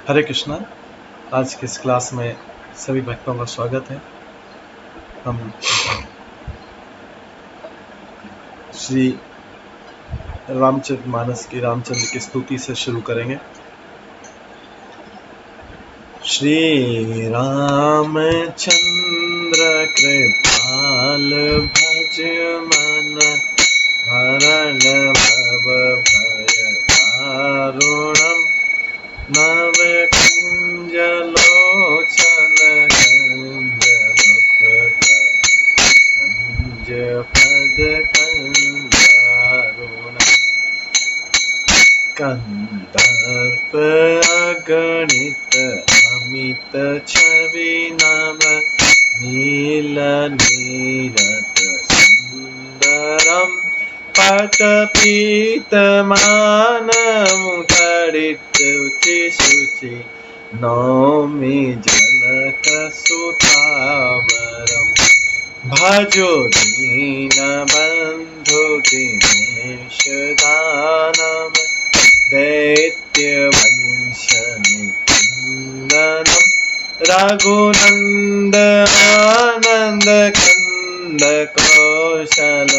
हरे कृष्णा। आज की इस क्लास में सभी भक्तों का स्वागत है। हम श्री रामचरितमानस की रामचंद्र की स्तुति से शुरू करेंगे। श्री रामचंद्र कृपाल भज मन हरण भव भय दारुणम नव कुंज लोचन गंज मुख कंज पद कंदारुण कंदर्प अगणित अमित छवि नव नील नीरत सुंदरम पट पीत मान मुदरित उचि शुचि नौमि जनक सुतावरम भजो दीन बंधु दिनेश दानव दैत्य वंश निकंदनम रघुनंद आनंद कंद कौशल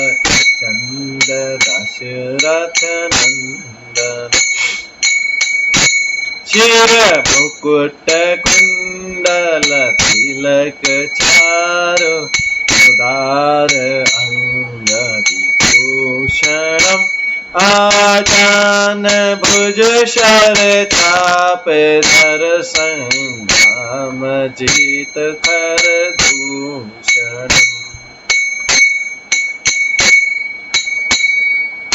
चंद दशरथ नंदन शिर मुकुट कुंडल तिलक चारु उदार अंग विभूषणम आजान भुज शर चाप धर संग्राम जीत कर दूषणम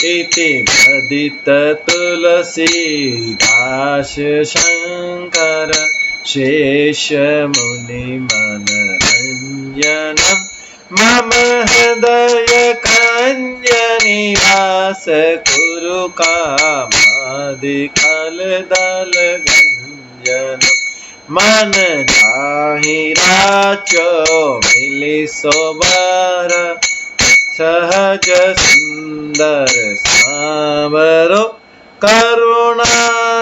इति भदित तुलसीदास शंकर शेष मुनि मनरंजनम मम हृदय कंज निवास कुरु कामादिकल दल गंजनम मन जाहि राचो मिलि सोबर सहज सुंदर सावरो करुणा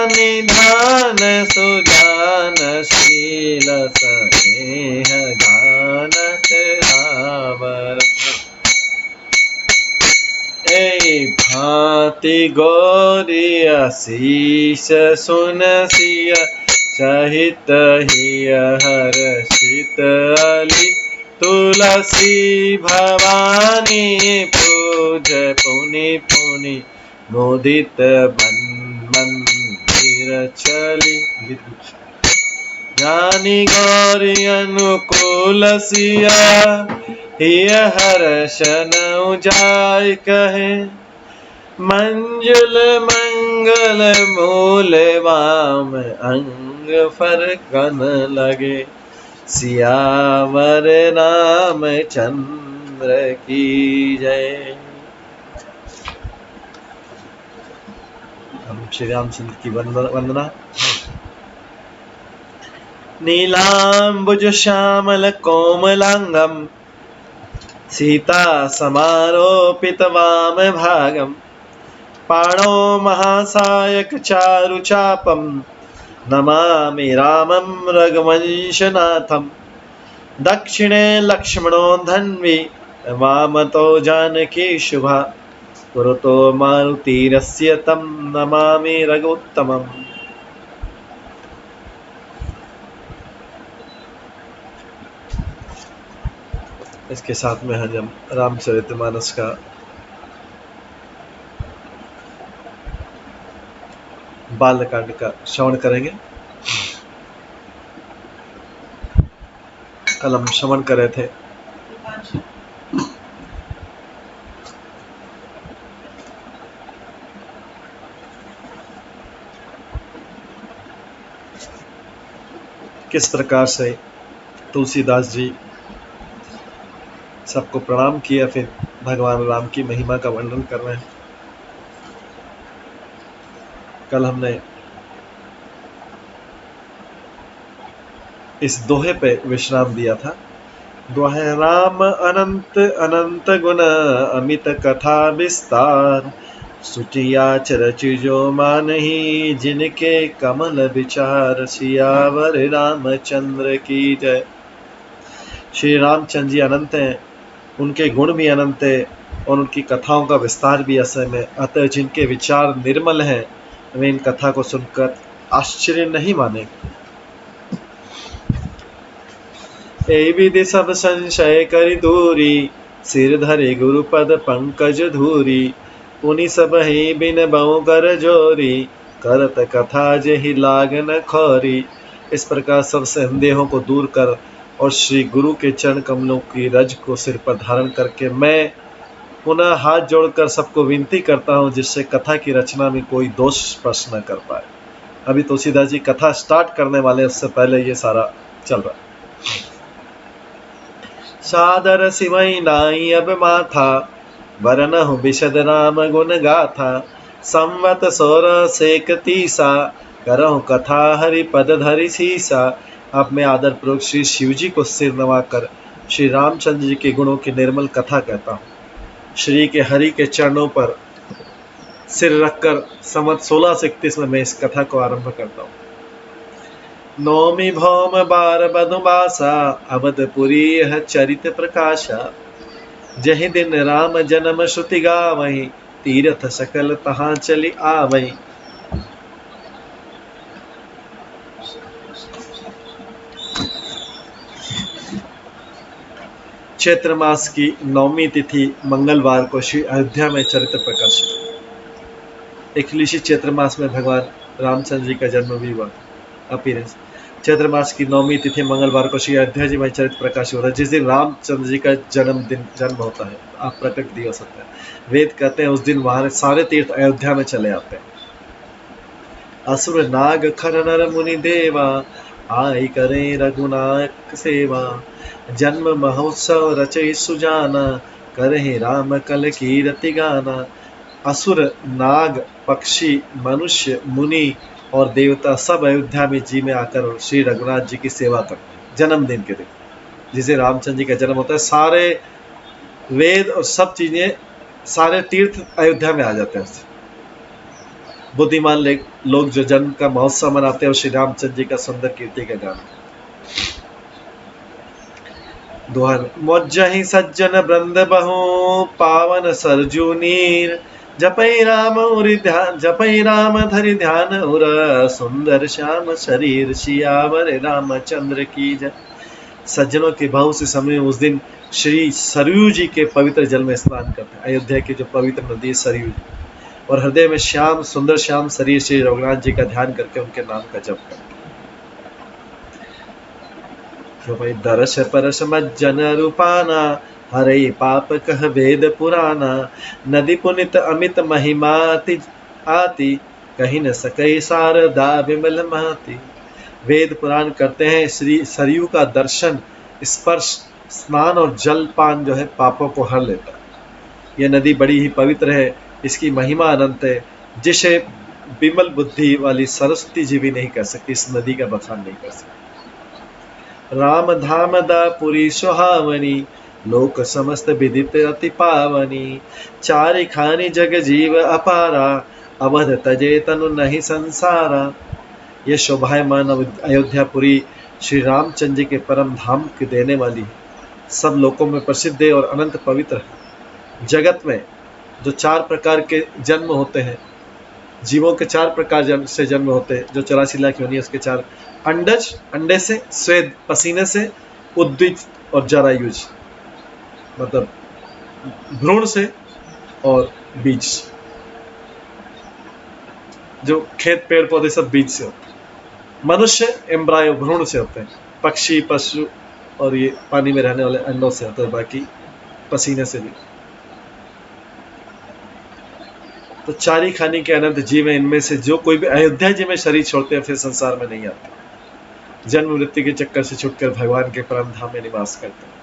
निधान सुजान शील स्नेह जानत रावर ए भांति गौरी शीश सुन सिय सहित हिय हर्षित अली तुलसी भवानी पूज पुनि पुनि मोदित बन मंदिर चली ज्ञानी गौरी अनुकूल सिया हिय हर्षन उजाय कहे मंजुल मंगल मूल वाम अंग फरकन लगे सियावर रामचंद्र की जय। हम श्री रामचंद्र की वंदना। नीलांबुज श्यामल कोमलांगम सीता समारोपित वाम भागम पाणो महासायक चारु चापम नमामि रामं रघुवंशनाथम दक्षिणे लक्ष्मणो धन्वी वामतो जानकी शुभा पुरतो मारुतिरस्य तं नमामि रघुत्तमम्। इसके साथ में हम रामचरितमानस का बालकांड का श्रवण करेंगे। कल हम श्रवण कर रहे थे किस प्रकार से तुलसीदास जी सबको प्रणाम किया, फिर भगवान राम की महिमा का वर्णन कर रहे हैं। कल हमने इस दोहे पे विश्राम दिया था। दोहे राम अनंत अनंत गुण अमित कथा विस्तार सुटिया चरचिजो मानही जिनके कमल विचार। सियावर रामचंद्र की जय। श्री रामचंद्र जी अनंत हैं, उनके गुण भी अनंत है और उनकी कथाओं का विस्तार भी असम है। अतः जिनके विचार निर्मल हैं वे इन कथा को सुनकर आश्चर्य नहीं मानेंगे। ए विधि सब संशय करि दूरी, सिर धरे गुरुपद पंकज धूरी। पुनि सब ही बिन बहु कर जोरी, करत कथा जेहि लागन खौरी। इस प्रकार सब संदेहों को दूर कर और श्री गुरु के चरण कमलों की रज को सिर पर धारण करके मैं पुनः हाथ जोड़कर सबको विनती करता हूँ, जिससे कथा की रचना में कोई दोष स्पर्श न कर पाए। अभी तुलसीदास जी कथा स्टार्ट करने वाले, उससे पहले ये सारा चल रहा है। सादर सिमई नाई अब माथा, वरनहु विशद राम गुण गाथा। संवत सोर सेक तीसा, करहु कथा हरि पद धरि सीसा। अब मैं आदर पूर्वक श्री शिव जी को सिर नवाकर श्री रामचंद्र जी के गुणों की निर्मल कथा कहता हूँ। श्री के हरि के चरणों पर सिर रखकर संवत 1631 में मैं इस कथा को आरंभ करता हूँ। नौमी भौम बार बधुबासा, अवधपुरी यह चरित प्रकाशा। जहि दिन राम जन्म श्रुति गावहीं, तीरथ सकल तहाँ चली आवहीं। चैत्र मास की 9वीं तिथि मंगलवार को श्री अयोध्या में चरित्र प्रकाशित। इकलीशी चैत्र मास में भगवान रामचंद्र जी का जन्म भी हुआ। अपीरेंस चैत्र मास की 9वीं तिथि मंगलवार को श्री अयोध्या जी में चरित्र प्रकाशित होता है, जिस दिन रामचंद्र जी का जन्म होता है। आप प्रकट दिवस होता है। वेद कहते हैं उस दिन वहां सारे तीर्थ अयोध्या में चले आते हैं। असुर नाग खर नर मुनि देवा, आई करें रघुनायक सेवा। जन्म महोत्सव रचय सुजाना, करहि राम कल कीरति गाना। असुर नाग पक्षी मनुष्य मुनि और देवता सब अयोध्या में जी में आकर श्री रघुनाथ जी की सेवा करते हैं जन्मदिन के दिन, जिसे रामचंद्र जी का जन्म होता है। सारे वेद और सब चीजें, सारे तीर्थ अयोध्या में आ जाते हैं। बुद्धिमान लोग जो जन्म का महोत्सव मनाते हैं और श्री रामचंद्र जी का सुंदर कीर्ति का गान। दोहन मोज्जहि सज्जन वृंद बहु, पावन सरजू नीर। जपै राम धरि ध्यान उर, सुंदर श्याम शरीर। सियावर रामचंद्र की जय। सज्जनों के भाव से समय उस दिन श्री सरयू जी के पवित्र जल में स्नान करते हैं। अयोध्या की जो पवित्र नदी है सरयू जी, और हृदय में श्याम सुंदर श्याम शरीर श्री रघुनाथ जी का ध्यान करके उनके नाम का जप करते हैं। भाई दरस परस मज्जन रूपाना, हरे पाप कह वेद पुराना। नदी पुनित अमित महिमाति आती, कहीं न सके शारदा विमल महती। वेद पुराण करते हैं श्री सरयू का दर्शन, स्पर्श, स्नान और जलपान जो है पापों को हर लेता है। यह नदी बड़ी ही पवित्र है, इसकी महिमा अनंत है, जिसे विमल बुद्धि वाली सरस्वती जी भी नहीं कर सकती, इस नदी का बखान नहीं कर सकती। राम धाम दापुरी सुहावनी, लोक समस्त विदित अति पावनी। चारि खानी जग जीव अपारा, अवध तजे तनु नहीं संसारा। ये शोभायमान अयोध्यापुरी श्री रामचंद्र जी के परम धाम की देने वाली है, सब लोकों में प्रसिद्ध है और अनंत पवित्र है। जगत में जो 4 प्रकार के जन्म होते हैं, जीवों के 4 प्रकार से जन्म होते हैं, जो 84 लाख योनि है उसके 4। अंडज, अंडे से, स्वेद पसीने से, उद्विज और जरायुज मतलब भ्रूण से, और बीज से। जो खेत पेड़ पौधे सब बीज से होते हैं। मनुष्य एम्ब्रायो भ्रूण से होते हैं। पक्षी पशु और ये पानी में रहने वाले अंडों से होते हैं, बाकी पसीने से भी। तो 4 खानी के अनंत जीव हैं, इनमें से जो कोई भी अयोध्या जी में शरीर छोड़ते हैं फिर संसार में नहीं आते, जन्म मृत्यु के चक्कर से छुटकर भगवान के परम धाम में निवास करते हैं।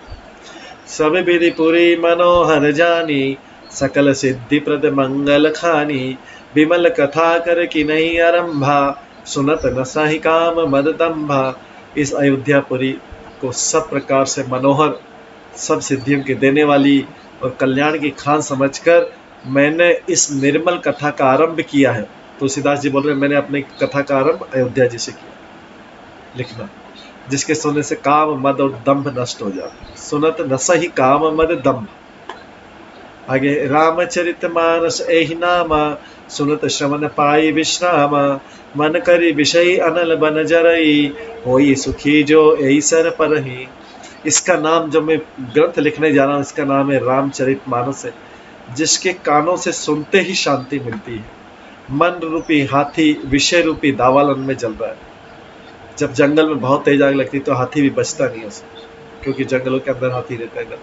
सब विधि पुरी मनोहर जानी, सकल सिद्धि प्रद मंगल खानी। विमल कथा कर की नहीं आरंभा, सुनत न सही काम मद दंभा। इस अयोध्यापुरी को सब प्रकार से मनोहर, सब सिद्धियों के देने वाली और कल्याण की खान समझकर मैंने इस निर्मल कथा का आरंभ किया है। तुलसीदास जी बोल रहे हैं मैंने अपनी कथा का आरंभ अयोध्या जी से किया लिखना, जिसके सुनने से काम मद और दंभ नष्ट हो जाते। सुनत न सही काम मद दंभ। आगे रामचरित मानस एहि नामा, सुनत श्रवण पाई विश्राम। मन करी विषय अनल बन जरई, होई सुखी जो एहि सर परहि। इसका नाम जो मैं ग्रंथ लिखने जा रहा हूँ, इसका नाम है रामचरित मानस है, जिसके कानों से सुनते ही शांति मिलती है। मन रूपी हाथी विषय रूपी दावालन में जल रहा है। जब जंगल में बहुत तेज आग लगती तो हाथी भी बचता नहीं उसे, क्योंकि जंगलों के अंदर हाथी रहता है।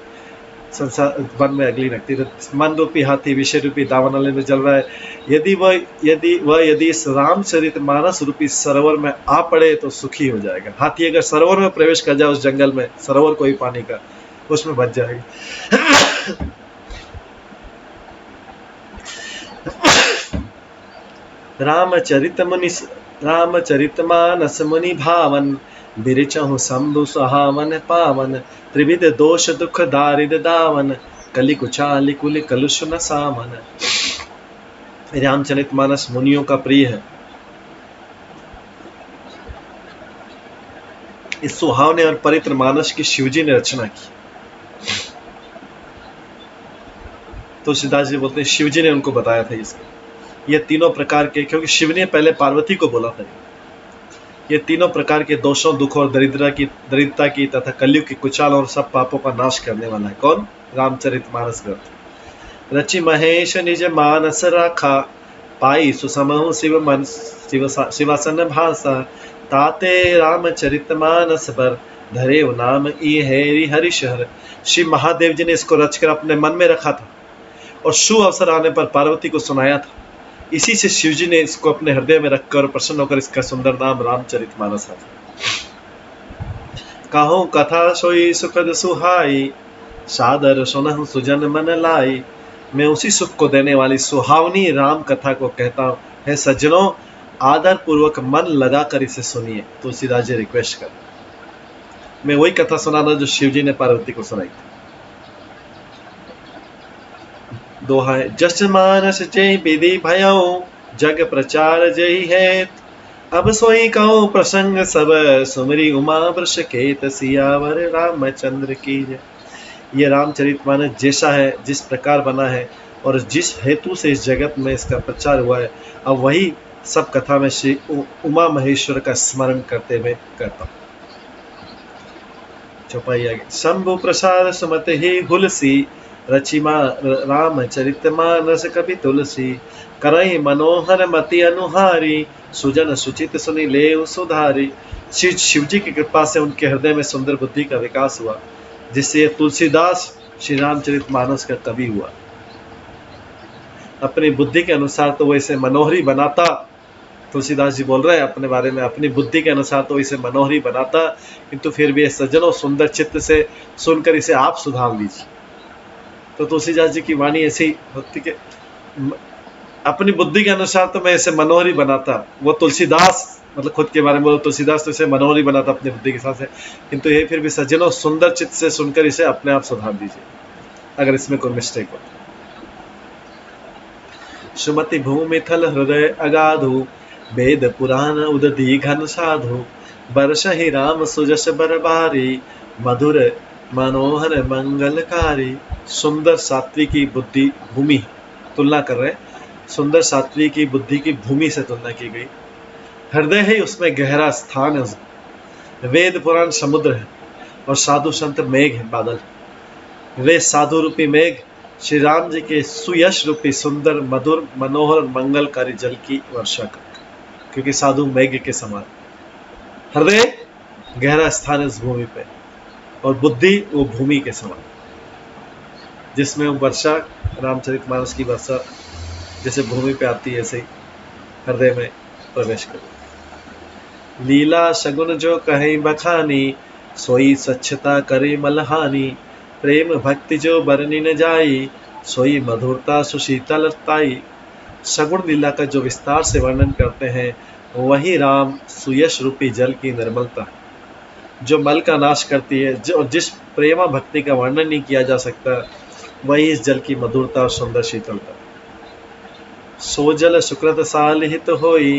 संसार वन में अगली लगती तो मन रूपी हाथी विषय रूपी दावानल में जल रहा है। यदि इस रामचरित मानस रूपी सरोवर में आ पड़े तो सुखी हो जाएगा। हाथी अगर सरोवर में प्रवेश कर जाए, उस जंगल में सरोवर कोई पानी का, उसमें बच जाएगा। रामचरित मानस मुनि भावन, बिरचहु शंभु सुहावन पावन। त्रिविध दोष दुख दारिद दावन, कलि कुचालि कुल कलुष न सामन। रामचरित मानस मुनियों का प्रिय है। इस सुहावने और पवित्र मानस की शिवजी ने रचना की। तुलसीदास जी बोलते हैं शिवजी ने उनको बताया था इसको। ये तीनों प्रकार के, क्योंकि शिव ने पहले पार्वती को बोला था, ये तीनों प्रकार के दोषों दुखों और दरिद्रता की तथा कलयुग की कुचाल और सब पापों का नाश करने वाला है। कौन? रामचरित मानस ग्रंथ। रचि महेश निज मानस राखा, पाई सुसमहु शिवासन भाषा। ताते रामचरित मानस पर, धरे नाम ई हैरी हरिशहर। शिव महादेव जी ने इसको रचकर अपने मन में रखा था और शुभ अवसर आने पर पार्वती को सुनाया था। इसी से शिवजी ने इसको अपने हृदय में रखकर प्रसन्न होकर इसका सुंदर नाम रामचरित मानस है। कहो कथा सोई सुखद सुहाई, सादर सुनहु सुजन मन लाई। मैं उसी सुख को देने वाली सुहावनी राम कथा को कहता हूँ। है सज्जनों, आदर पूर्वक मन लगाकर इसे सुनिए। तुलसीदास जी रिक्वेस्ट कर, मैं वही कथा सुनाना जो शिवजी ने पार्वती को सुनाई थी। दोहा है, जस मानस जय विधि भयो, जग प्रचार जय है। अब सोई कहो प्रसंग सब, सुमरी उमा वृष केत। सियावर रामचंद्र की जय। ये रामचरित मानस जैसा है, जिस प्रकार बना है और जिस हेतु से इस जगत में इसका प्रचार हुआ है, अब वही सब कथा में श्री उमा महेश्वर का स्मरण करते हुए करता हूँ। चौपाई आगे। शंभु प्रसाद सुमत ही हुलसी, रचिमा रामचरित मानस कवि तुलसी। करई मनोहर मति अनुहारी, सुजन सुचित सुनि लेउ सुधारी। शिव जी की कृपा से उनके हृदय में सुंदर बुद्धि का विकास हुआ, जिससे तुलसीदास श्री रामचरित मानस का कवि हुआ। अपनी बुद्धि के अनुसार तो वो इसे मनोहरी बनाता। तुलसीदास जी बोल रहे हैं अपने बारे में, अपनी बुद्धि के अनुसार तो इसे मनोहरी बनाता, किंतु फिर भी सज्जनों सुंदर चित्त से सुनकर इसे आप सुधार लीजिए। तो तुलसीदास जी की वाणी ऐसी भक्ति के, अपनी बुद्धि के अनुसार तो मैं इसे मनोहरी बनाता। वो तुलसीदास मतलब खुद के बारे में बोलो, तुलसीदास तो इसे मनोहरी बनाता अपनी बुद्धि के साथ से, किंतु ये फिर भी सज्जनों सुंदर चित्त से सुनकर इसे अपने आप सुधार दीजिए अगर इसमें कोई मिस्टेक हो। सुमति भूमि थल हृदय अगाधु, वेद पुराण उदधि घन साधु। बरस ही राम सुजस बरबारी, मधुर मनोहर मंगलकारी। सुंदर सात्विकी बुद्धि भूमि, तुलना कर रहे हैं, सुंदर सात्विकी बुद्धि की भूमि से तुलना की गई। हृदय है उसमें गहरा स्थान है। वेद पुराण समुद्र है और साधु संत मेघ है, बादल। वे साधु रूपी मेघ श्री राम जी के सुयश रूपी सुंदर मधुर मनोहर मंगलकारी जल की वर्षा कर, क्योंकि साधु मेघ के समान। हृदय गहरा स्थान इस भूमि पे और बुद्धि वो भूमि के समान, जिसमें वो वर्षा, रामचरितमानस की वर्षा जैसे भूमि पे आती है, ऐसे ही हृदय में प्रवेश कर। लीला सगुन जो कहे बखानी, सोई स्वच्छता करे मलहानी। प्रेम भक्ति जो बरनी न जाई, सोई मधुरता सुशीतलताई। सगुण लीला का जो विस्तार से वर्णन करते हैं, वही राम सुयश रूपी जल की निर्मलता है जो मल का नाश करती है। जो जिस प्रेमा भक्ति का वर्णन नहीं किया जा सकता, वही इस जल की मधुरता और सुंदर शीतलता। सो जल सुकृत सालिहित होई,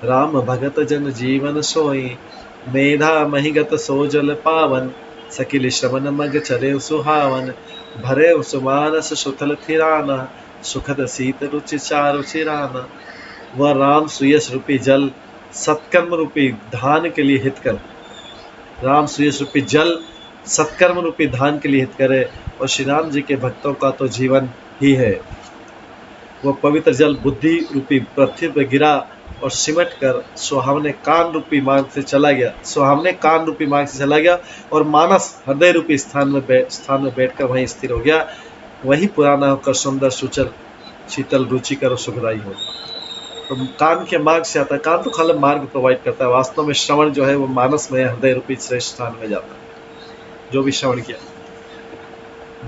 राम भगत जन जीवन सोई। मेधा महिगत सो जल पावन, सकिल श्रवण मग चले सुहावन। भरे सुमानस सुथल थिराना, सुखद शीत रुचि चारु चिराना। वह राम सुयश रूपी जल सत्कर्म रूपी धान के लिए हित कर, राम सुयश रूपी जल सत्कर्म रूपी धान के लिए हित करे। और श्री राम जी के भक्तों का तो जीवन ही है। वह पवित्र जल बुद्धि रूपी पृथ्वी पर गिरा और सिमट कर सुहावने कान रूपी मार्ग से चला गया, सुहावने कान रूपी मार्ग से चला गया और मानस हृदय रूपी स्थान में बैठकर वहीं स्थिर हो गया। वही पुराना होकर सुंदर सुचल शीतल रुचिकर और सुखदायी हो। तो कान के मार्ग से आता है, कान तो खाली मार्ग प्रोवाइड करता है, वास्तव में श्रवण जो है वो मानस में हृदय रूपी श्रेष्ठ स्थान में जाता है जो भी श्रवण किया।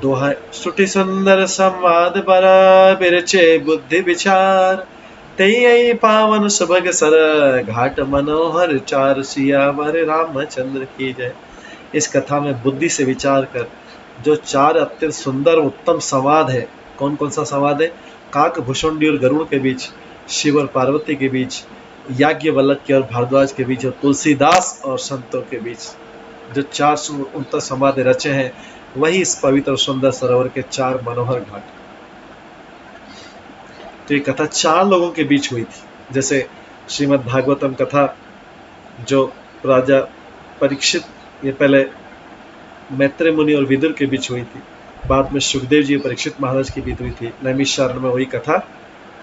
दोहा, सुटी सुंदर संवाद बरा बिरचे बुद्धि विचार, तई पावन सुभग सर घाट मनोहर चार। सियावर रामचंद्र की जय। इस कथा में बुद्धि से विचार कर जो चार अत्यंत सुंदर उत्तम संवाद है, कौन कौन सा संवाद है? काक भुषुंडी और गरुड़ के बीच, शिव और पार्वती के बीच, याज्ञवल्क्य और भारद्वाज के बीच, और तुलसीदास और संतों के बीच, जो चार उत्तम संवाद रचे हैं, वही इस पवित्र सुंदर सरोवर के चार मनोहर घाट। तो ये कथा चार लोगों के बीच हुई थी। जैसे श्रीमद् भागवतम कथा जो राजा परीक्षित, ये पहले मैत्रेय मुनि और विदुर के बीच हुई थी, बाद में सुखदेव जी परीक्षित महाराज के बीच हुई थी। नैमिषारण्य में वही कथा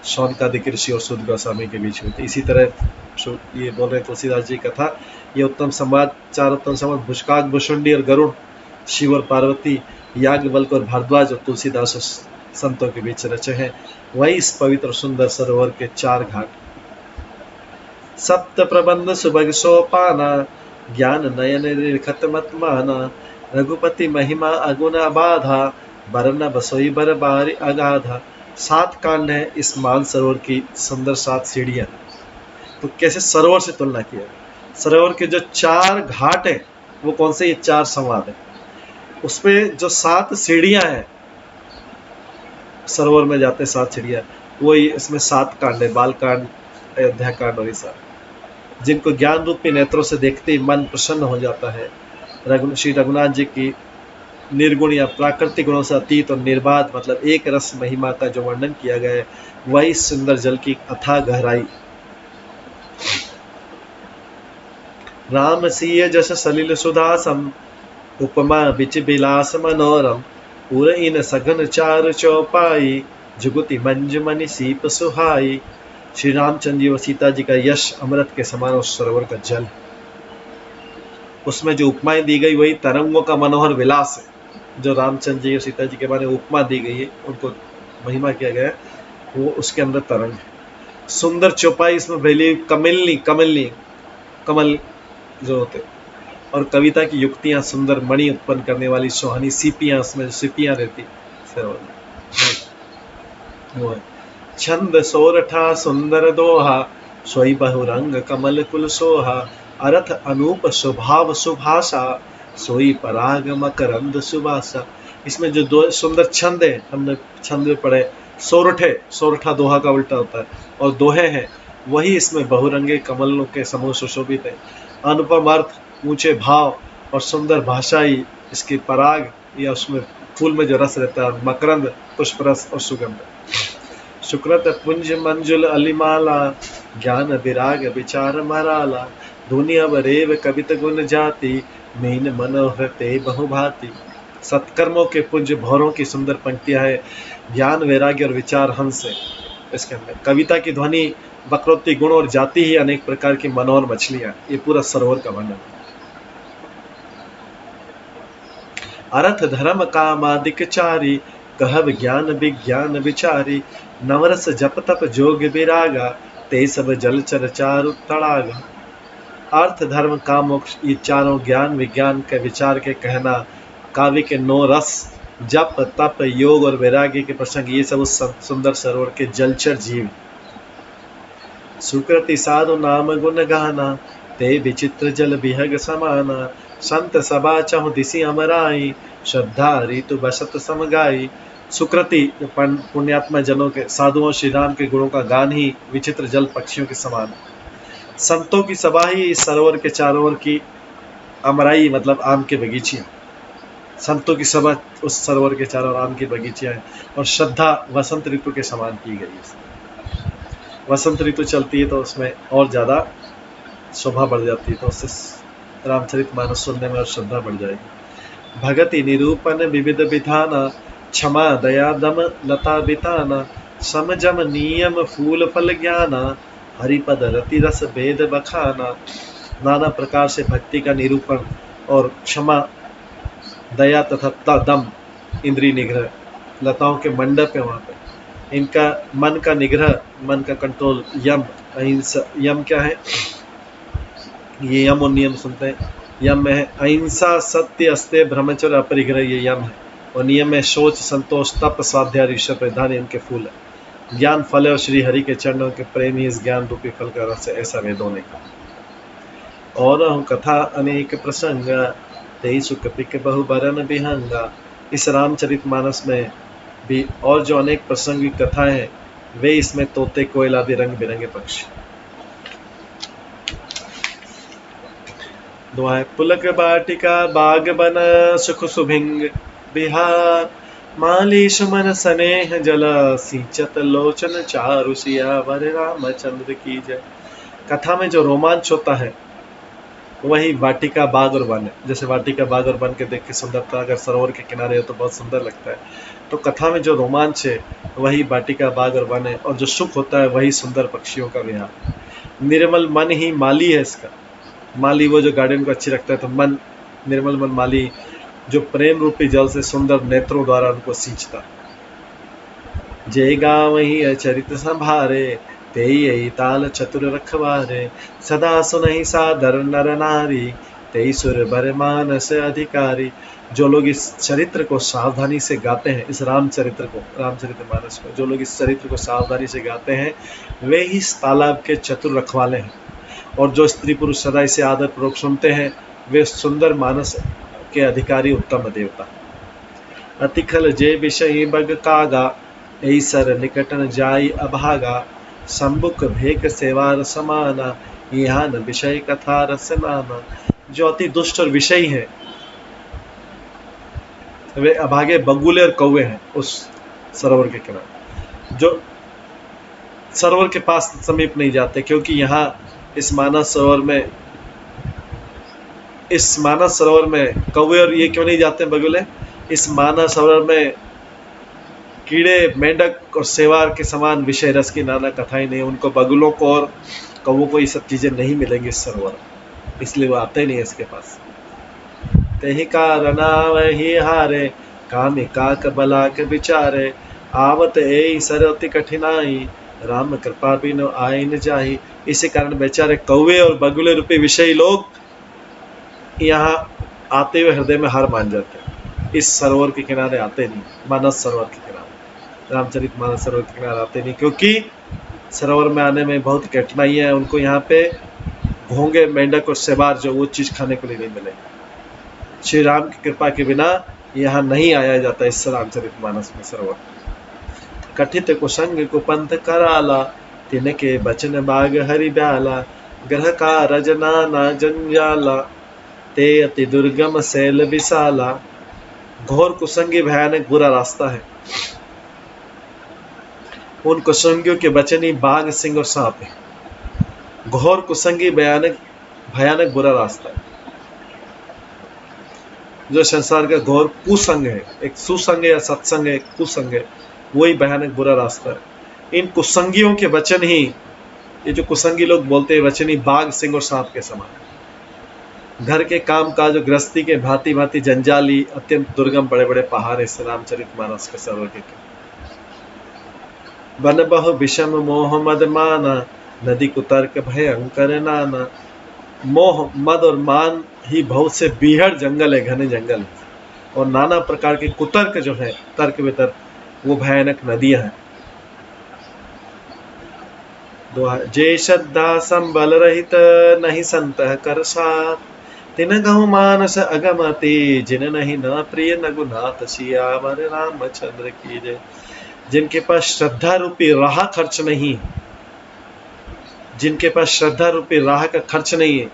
शौनकादिक ऋषि और सूत गोस्वामी के बीच हुई थी। इसी तरह ये बोल रहे तुलसीदास जी कथा, ये उत्तम संवाद, चार उत्तम संवाद भुजकाक भुषुंडी और गरुड़, शिव और पार्वती, याज्ञवल्क्य और भारद्वाज और तुलसीदास और संतों के बीच रचे हैं। वही इस पवित्र सुंदर सरोवर के चार घाट। सप्त प्रबंध सुभग सोपाना, ज्ञान नयन निरखत मत माना। रघुपति महिमा अगुण अबाधा, बरन बसोई बर बारी अगाधा। 7 कांड है इस मान सरोवर की, सुंदर 7 सीढ़ियां। तो कैसे सरोवर से तुलना किया? सरोवर के जो 4 घाट है वो कौन से? ये 4 संवाद है। उसमें जो 7 सीढ़ियां हैं, सरोवर में जाते 7 सीढ़ियां, वो इसमें 7 कांड है, बाल कांड, अयोध्या कांड और ये सब, जिनको ज्ञान रूपी नेत्रों से देखते ही मन प्रसन्न हो जाता है। श्री रघुनाथ जी की निर्गुण या प्राकृतिक गुणों से अतीत और निर्बाध, मतलब एक रस महिमा का जो वर्णन किया गया है, वही सुंदर जल की अथाह गहराई। राम सिय जस सलिल सुधासम, उपमा बिच बिलास मनोरम। पुर इन सघन चार चौपाई, जुगुति मंज मनि सीप सुहाई। श्री रामचंद्र जी और सीता जी का यश अमृत के समान उस सरोवर का जल, उसमें जो उपमाएं दी गई वही तरंगों का मनोहर विलास है। जो रामचंद्र जी और सीता जी के बारे में उपमा दी गई है, उनको महिमा किया गया है, वो उसके अंदर तरंग है। सुंदर चौपाई, इसमें भैली कमल जो होते, और कविता की युक्तियां, सुंदर मणि उत्पन्न करने वाली सुहानी सीपियां, उसमें सीपियां रहती वो है। छंद सोरठा सुंदर दोहा, सोई बहुरंग कमल कुल सोहा। अर्थ अनूप स्वभाव सुभाषा, सोई पराग मकरंद सुबासा। इसमें जो 2 सुंदर छंद है, हमने छंद में पढ़े, सोरठा दोहा का उल्टा होता है, और दोहे हैं, वही इसमें बहुरंगे कमलों के समूह सुशोभित है। अनुपम अर्थ, ऊंचे भाव और सुंदर भाषा ही इसकी पराग या उसमें फूल में जो रस रहता है, मकरंद पुष्प रस और सुगंध। सुकृत पुंज मंजुल अलिमाला, ज्ञान विराग विचार मराला। दुनिया बरेव कवित गुण जाति, मीन मनोहर ते बहुभाति। सत्कर्मों के पुंज भौरों की सुंदर पंक्तियां है, ज्ञान वैराग्य और विचार हंस है इसके अंदर। कविता की ध्वनि, वक्रोक्ति, गुण और जाति ही अनेक प्रकार की मनोहर मछलियां। ये पूरा सरोवर का वर्णन। अर्थ धर्म कामादिक चारी, कहव ज्ञान विज्ञान विचारी। नवरस जप तप जोग विरागा, ते सब जलचर चारु तड़ागा। अर्थ धर्म काम मोक्ष, ये चारों ज्ञान विज्ञान के विचार के कहना, काव्य के 9 रस, जप तप योग और वैराग्य के प्रसंग, ये सब उस सुंदर सरोवर के जलचर जीव। सुकृति साधु नाम गुण गाना, ते विचित्र जल बिहग समाना। संत सभा चहु दिशि अमराई, श्रद्धा ऋतु बसत समगाई। सुकृति जो पुण्यात्मा जनों के साधुओं श्री राम के गुणों का गान ही विचित्र जल पक्षियों के समान है। संतों की सभा ही इस सरोवर के चारों ओर की अमराई मतलब आम के बगीचियां। संतों की सभा उस सरोवर के चारों ओर आम की बगीचियां हैं और श्रद्धा वसंत ऋतु के समान की गई है। वसंत ऋतु चलती है तो उसमें और ज्यादा शोभा बढ़ जाती है, तो उससे रामचरितमानस सुनने में और श्रद्धा बढ़ जाएगी। भगति निरूपण विविध विधाना, क्षमा दया दम लता बिताना, समजम नियम फूल फल ज्ञाना, हरिपद रति रस भेद बखाना। नाना प्रकार से भक्ति का निरूपण और क्षमा दया तथा दम इंद्रिय निग्रह, लताओं के मंडप है वहाँ पे, इनका मन का निग्रह, मन का कंट्रोल, यम अहिंसा। यम क्या है? ये यम और नियम सुनते हैं। यम में है अहिंसा सत्य अस्त्य ब्रह्मचर्य अपरिग्रह, ये यम है। और नियम में शोच संतोष तप स्वाध्याय ईश्वर परिधान, इनके फूल है। ज्ञान फल है और श्री हरि के चरणों के प्रेम ही इस ज्ञान रूपी फल का रस है, ऐसा वेदों ने कहा। और कथा अनेक प्रसंग तेई सुख पिक बहु बरन बिहंगा। इस रामचरितमानस में भी और जो अनेक प्रसंग की कथाएं हैं वे इसमें तोते कोयल आदि रंग बिरंगे पक्षी। दुआएं। पुलक बाटिका बाग बन सुख सुभिंग बिहार, माली सुमन स्नेह जल सिंचत लोचन चारु सियावर रामचंद्र की जय। कथा में जो रोमांच होता है वही वाटिका बाग और वन है। जैसे वाटिका बाग और वन के देख के सुंदरता अगर सरोवर के किनारे हो तो बहुत सुंदर लगता है, तो कथा में जो रोमांच है वही वाटिका बाग और वन है, और जो सुख होता है वही सुंदर पक्षियों का विहार। निर्मल मन ही माली है इसका। माली वो जो गार्डन को अच्छी रखता है, तो मन निर्मल मन माली जो प्रेम रूपी जल से सुंदर नेत्रों द्वारा उनको सींचता। जय गाँव ही चरित संभारे, तेई ताल चतुर रखवारे, सदा सुनहि सादर नर नारी, तेई सुर बर मानस अधिकारी। जो लोग इस चरित्र को सावधानी से गाते हैं, इस रामचरित्र को, रामचरितमानस को, जो लोग इस चरित्र को सावधानी से गाते हैं वे ही इस तालाब के चतुर रखवाले हैं। और जो स्त्री पुरुष सदा इसे आदर पूर्वक सुनते हैं वे सुंदर मानस के अधिकारी उत्तम देवता। अतिखल जे विषय बग कागा, ऐसर निकटन जाई अभागा, संबुक भेक सेवार समाना, यहाँ न विषय कथा रस नाना। जो अति दुष्ट और विषयी हैं वे अभागे बगुले और कौवे हैं उस सरोवर के किनारे, जो सरोवर के पास समीप नहीं जाते, क्योंकि यहाँ इस मानस सरोवर में कौवे और ये क्यों नहीं जाते बगुले? इस मानस सरोवर में कीड़े मेंढक और सेवार के समान विषय रस की नाना कथाएं नहीं, उनको बगुलों को और कौवों को ये सब चीजें नहीं मिलेंगी इस सरोवर, इसलिए वो आते नहीं है इसके पास। तेहि कारण वही हारे, कामी काक बलाक विचारे, आवत ए सरति कठिनाई, राम कृपा बिनु आय न जाहि। इसी कारण बेचारे कौवे और बगुले रूपी विषयी लोग यहाँ आते हुए हृदय में हार मान जाते हैं, इस सरोवर के किनारे आते नहीं। मानस सरोवर के किनारे, रामचरितमानस सरोवर के किनारे आते नहीं, क्योंकि सरोवर में आने में बहुत कठिनाई है। उनको यहाँ पे घोंगे मेंढक और सेवार जो वो चीज खाने को लिए नहीं मिलेगी। श्री राम की कृपा के बिना यहाँ नहीं आया जाता इस रामचरितमानस में सरोवर। कथित कुसंग कुपंथ कराला, तिनके बचन बाग हरि ब्याला, ग्रह का रजना ना जंजाला, ते अति दुर्गम शैल विशाला। घोर कुसंगी भयानक बुरा रास्ता है, उन कुसंगियों के बचन ही बाघ सिंह और सांप है। घोर कुसंगी भयानक बुरा रास्ता है, जो संसार का घोर कुसंग है। एक सुसंग है या सत्संग है, कुसंग है, वही भयानक बुरा रास्ता है। इन कुसंगियों के वचन ही, ये जो कुसंगी लोग बोलते हैं वचन ही बाघ सिंह और सांप के समान। घर के काम काज और गृहस्थी के भांति भांति जंजाली अत्यंत दुर्गम बड़े बड़े पहाड़ इस रामचरितमानस के सरोवर के। वन बहु विषम मोह मद माना, नदी कुतर्क भयंकर नाना। मोह मद और मान ही बहुत से बीहड़ जंगल है, घने जंगल है, और नाना प्रकार के कुतर्क जो है, तर्क वितर्क, वो भयानक नदियां हैं। जे श्रद्धा संबल रहित, नहीं संत कर साथ, तिन कहूँ मानस अगमति, जिन नहीं न प्रिय नगुनाथ, सियावर रामचंद्र की जय। जिनके पास श्रद्धा रूपी राह खर्च नहीं है, जिनके पास श्रद्धा रूपी राह का खर्च नहीं है,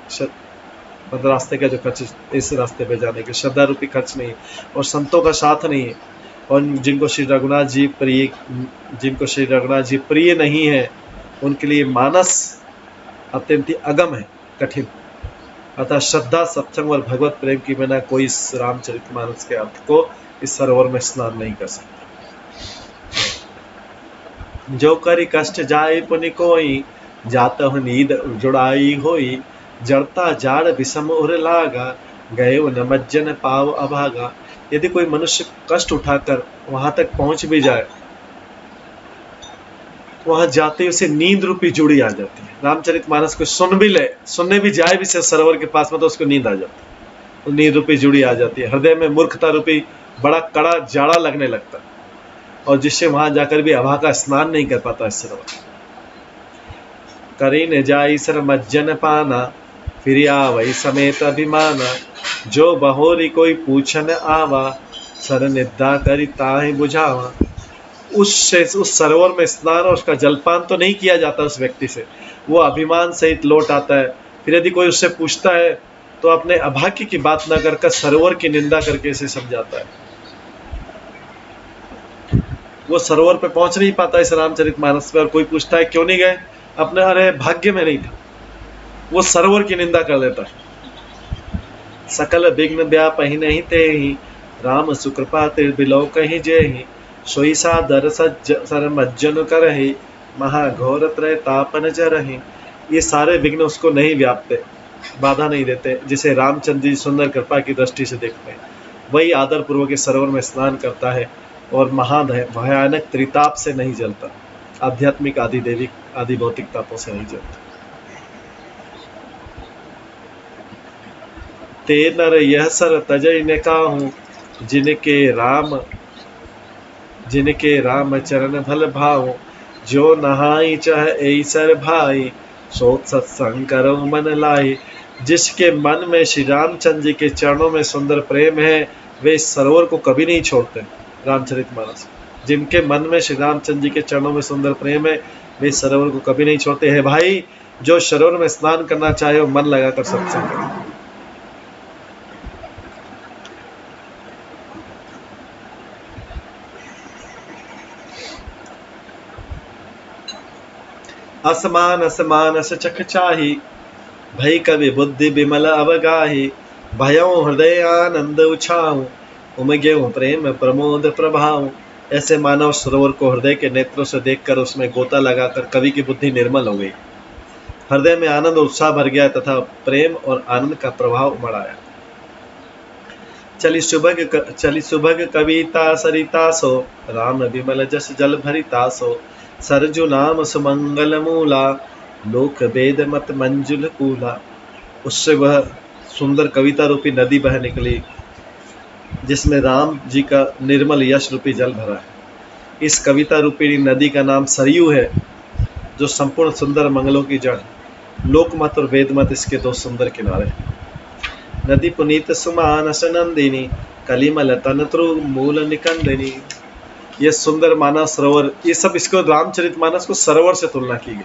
मतलब रास्ते का जो खर्च, इस रास्ते पे जाने के श्रद्धा रूपी खर्च नहीं है, और संतों का साथ नहीं है, और जिनको श्री रघुनाथ जी प्रिय, जिनको श्री रघुनाथ जी प्रिय नहीं है, उनके लिए मानस अत्यंत अगम है, कठिन। अतः श्रद्धा, सत्संग और भगवत प्रेम की बिना कोई इस रामचरितमानस के अर्थ को इस सरोवर में स्नान नहीं कर सकता। जो करी कष्ट जाय पुनि कोई, जातहु नींद जुड़ाई होई, जड़ता जाड़ विषम उर लागा, गए न मज्जन पाव अभागा। यदि कोई मनुष्य कष्ट उठाकर वहां तक पहुंच भी जाए, वहां जाते ही उसे नींद रूपी जुड़ी आ जाती है। रामचरितमानस को सुन भी ले, सुनने भी जाए भी सरोवर के पास में, तो उसको नींद आ जाती है, तो नींद रूपी जुड़ी आ जाती है। हृदय में मूर्खता रूपी बड़ा कड़ा जाड़ा लगने लगता है, और जिससे वहां जाकर भी अभा का स्नान नहीं कर पाता इस सरोवर। करी न जाई सर मज्जन पाना, फिर आवई समेत अभिमाना, जो बहोरी कोई पूछन आवा, सर निद्रा करी ताहि बुझावा। उस सरोवर में स्नान और उसका जलपान तो नहीं किया जाता उस व्यक्ति से, वो अभिमान सहित लौट आता है। फिर यदि कोई उससे पूछता है तो अपने अभाग्य की बात न कर सरोवर की निंदा करके इसे समझाता है। वो सरोवर पे पहुंच नहीं पाता इस रामचरितमानस पे, और कोई पूछता है क्यों नहीं गए, अपने अरे भाग्य में नहीं था, वो सरोवर की निंदा कर लेता है। सकल विघ्न व्यापहि नहीं तेहि, राम सुकृपा तिरबिलो कहीं जेहि, सोई सादर सर मज्जन करहि, महाघोर त्रय तापन जरहि। ये सारे विघ्न उसको नहीं व्यापते, बाधा नहीं देते, जिसे रामचंद्र जी सुंदर कृपा की दृष्टि से देखते हैं। वही आदर पूर्वक के सरोवर में स्नान करता है और भयानक त्रिताप से नहीं जलता, आध्यात्मिक आदि दैविक आदि भौतिक तापों से नहीं जलता। ते नर यह सर तजय ने काहू, जिनके राम चरण भल भाव, जो नहाई चह ऐसर भाई, सोत सत्संग करो मन लाई। जिसके मन में श्री रामचंद्र जी के चरणों में सुंदर प्रेम है, वे इस सरोवर को कभी नहीं छोड़ते। रामचरितमानस, जिनके मन में श्री रामचंद्र जी के चरणों में सुंदर प्रेम है, वे इस सरोवर को कभी नहीं छोड़ते हैं। भाई, जो सरोवर में स्नान करना चाहे वो मन लगाकर सत्संग करे। असमान असमान अस चख चाही, भई कवि बुद्धि विमल अवगाही, भयो हृदय आनंद उछाऊ, उमगे प्रेम प्रमोद प्रभाव। ऐसे मानव सरोवर को हृदय के नेत्रों से देखकर उसमें गोता लगाकर कवि की बुद्धि निर्मल हो गई, हृदय में आनंद और उत्साह भर गया तथा प्रेम और आनंद का प्रभाव उमड़ आया। चली सुभग कविता सरिता सो, राम विमल जस जल भरिता सो, सरजु नाम सुमंगल मूला, लोक वेद मत मंजुल कूला। उससे वह सुंदर कविता रूपी नदी बह निकली, जिसमें राम जी का निर्मल यश रूपी जल भरा है। इस कविता रूपी नदी का नाम सरयू है, जो संपूर्ण सुंदर मंगलों की जड़। लोकमत और वेदमत इसके दो सुंदर किनारे। नदी पुनीत सुमानस नंदिनी, कलिमल तनत्रु मूल निकंदिनी। यह सुंदर मानस सरोवर, ये सब इसको रामचरितमानस को सरोवर से तुलना की गई।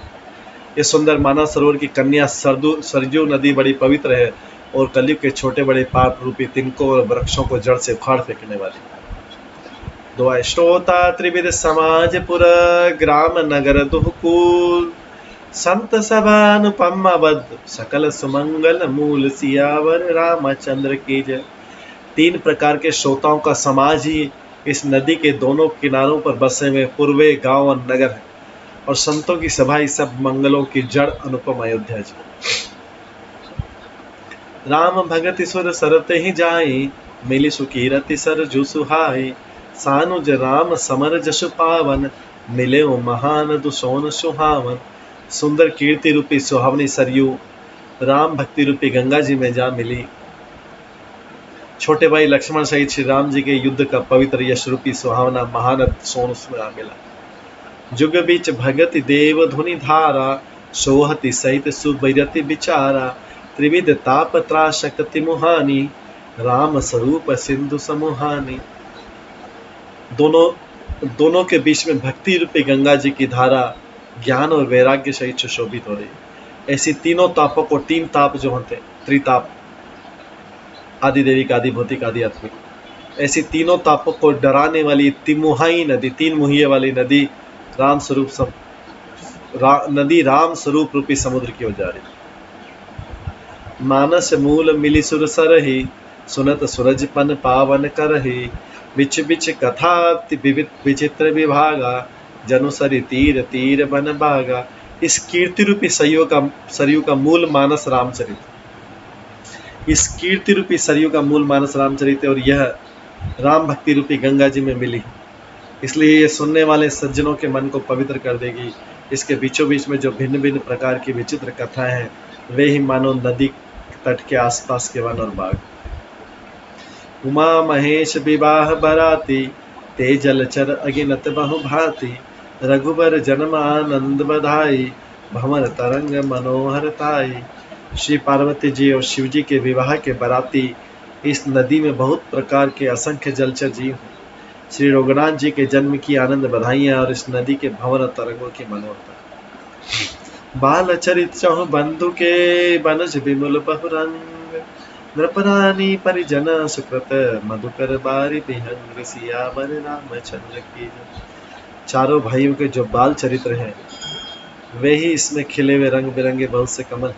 ये सुंदर मानस सरोवर की कन्या सरजू नदी बड़ी पवित्र है, और कलयुग के छोटे बड़े पाप रूपी तिनकों और वृक्षों को जड़ से उखाड़ फेंकने वाली। दुआ श्रोता त्रिविध समाज पुर, ग्राम नगर दुहकूल, संत सभा अनुपम बद्ध, सकल सुमंगल मूल, सियावर रामचंद्र की जय। 3 प्रकार के श्रोताओं का समाज ही इस नदी के दोनों किनारों पर बसे हुए पूर्वे गांव और नगर है, और संतों की सभा इस सब मंगलों की जड़ अनुपम अयोध्या जी। राम भगति सुर सरते ही जाई, मिली सुकीरति सर जु सुहाई, सानुज राम समर जसु पावन, मिले महान दुसोन सुहावन। सुंदर कीर्ति रूपी सुहावनी सरयू राम भक्ति रूपी गंगा जी में जा मिली। छोटे भाई लक्ष्मण सहित श्री राम जी के युद्ध का पवित्र यश रूपी सुहावना महानद सोन उसमें आ मिला। जुग बीच भगति देव धुनि धारा, सोहति सहित सुबैरति बिचारा, त्रिविध ताप त्राशक्ति मुहानी, राम स्वरूप सिंधु समूहानी। दोनों के बीच में भक्ति रूपी गंगा जी की धारा ज्ञान और वैराग्य सहित सुशोभित हो रही है। ऐसी तीनों तापों को, तीन ताप जो होते हैं, त्रिताप, आदि देविक, आदि भौतिक, आदि आत्मिक, ऐसी तीनों तापों को डराने वाली तिमुहाई नदी, तीन मुहिए वाली नदी राम स्वरूप नदी राम स्वरूप रूपी समुद्र की ओर जा रही। मानस मूल मिली सुर सरही, सुनत सूरजपन पावन करही, बिच बिच कथा विविध विचित्र विभागा, जनुसरी तीर तीर बन भागा। इस कीर्ति रूपी सरयू का मूल मानस रामचरित, इस कीर्ति रूपी सरयू का मूल मानस रामचरित है, और यह राम भक्ति रूपी गंगा जी में मिली, इसलिए ये सुनने वाले सज्जनों के मन को पवित्र कर देगी। इसके बीचों बीच में जो भिन्न भिन्न प्रकार की विचित्र कथाएं हैं, वे ही मानो नदी तट के आसपास के वन और बाग। उमा महेश विवाह बराती, ते जलचर अगिनत बहु भांति, रघुबर जन्म आनंद बधाई, भंवर तरंग मनोहर ताई। श्री पार्वती जी और शिव जी के विवाह के बराती इस नदी में बहुत प्रकार के असंख्य जलचर जीव हैं। श्री रघुनाथ जी के जन्म की आनंद बधाइयां और इस नदी के भंवर तरंगों की मनोहरता। बाल चरित चहु बंधु के, बनज विमुल बहुरंग, नृपरानी परिजन सुकृत, मधुकर बारी बिहंग, सियावर रामचंद्र की जय। चारों भाइयों के जो बाल चरित्र हैं, वे ही इसमें खिले हुए रंग बिरंगे बहुत से कमल।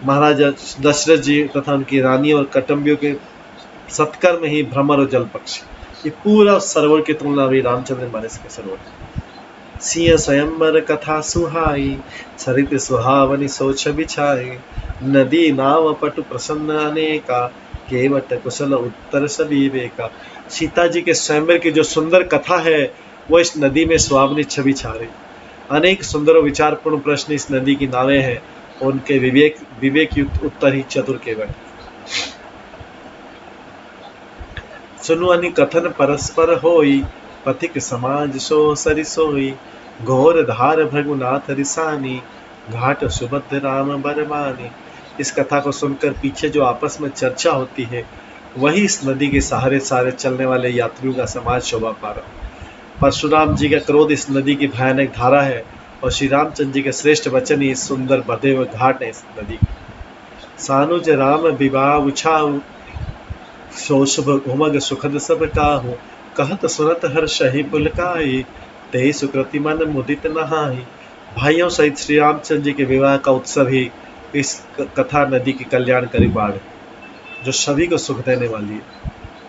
महाराजा दशरथ जी तथा उनकी रानी और कटम्बियों के सत्कर्म ही भ्रमर और जल पक्षी। ये पूरा सरोवर की तुलना भी रामचंद्र मानस के सरोवर। सिंह स्वयंवर कथा सुहाई, सरित सुहावनी सोच बिछाई, नदी नाव पटु प्रसन्न अनेका, केवट कुशल उत्तर सभी बेका। सीता जी के स्वयंवर की जो सुंदर कथा है, वो इस नदी में सुहावनी छवि छा रही। अनेक सुंदर और विचारपूर्ण प्रश्न इस नदी की नावें हैं, और उनके विवेक युक्त उत्तर ही चतुर केवट। सुनु अनि कथन परस्पर होई, पथिक समाज सो सरिसोई, घोर धार भृगुनाथ रिसानी, घाट सुभद्र राम बरमानी। इस कथा को सुनकर पीछे जो आपस में चर्चा होती है, वही इस नदी के सहारे सहारे चलने वाले यात्रियों का समाज शोभा पा रहा। परशुराम जी का क्रोध इस नदी की भयानक धारा है, और श्री रामचंद्र जी के श्रेष्ठ वचन ही इस सुंदर बधे हुए घाट है इस नदी की। सानुज राम विवाह उछाऊ, शोशुभ उमग सुखद सब काहू, कहत सुनत हर्षहि पुलकाई, तेहि सुकृति मन मुदित नहाई। भाइयों सहित श्री रामचंद्र जी के विवाह का उत्सव ही इस कथा नदी की कल्याणकारी बाढ़ है, जो सभी को सुख देने वाली है।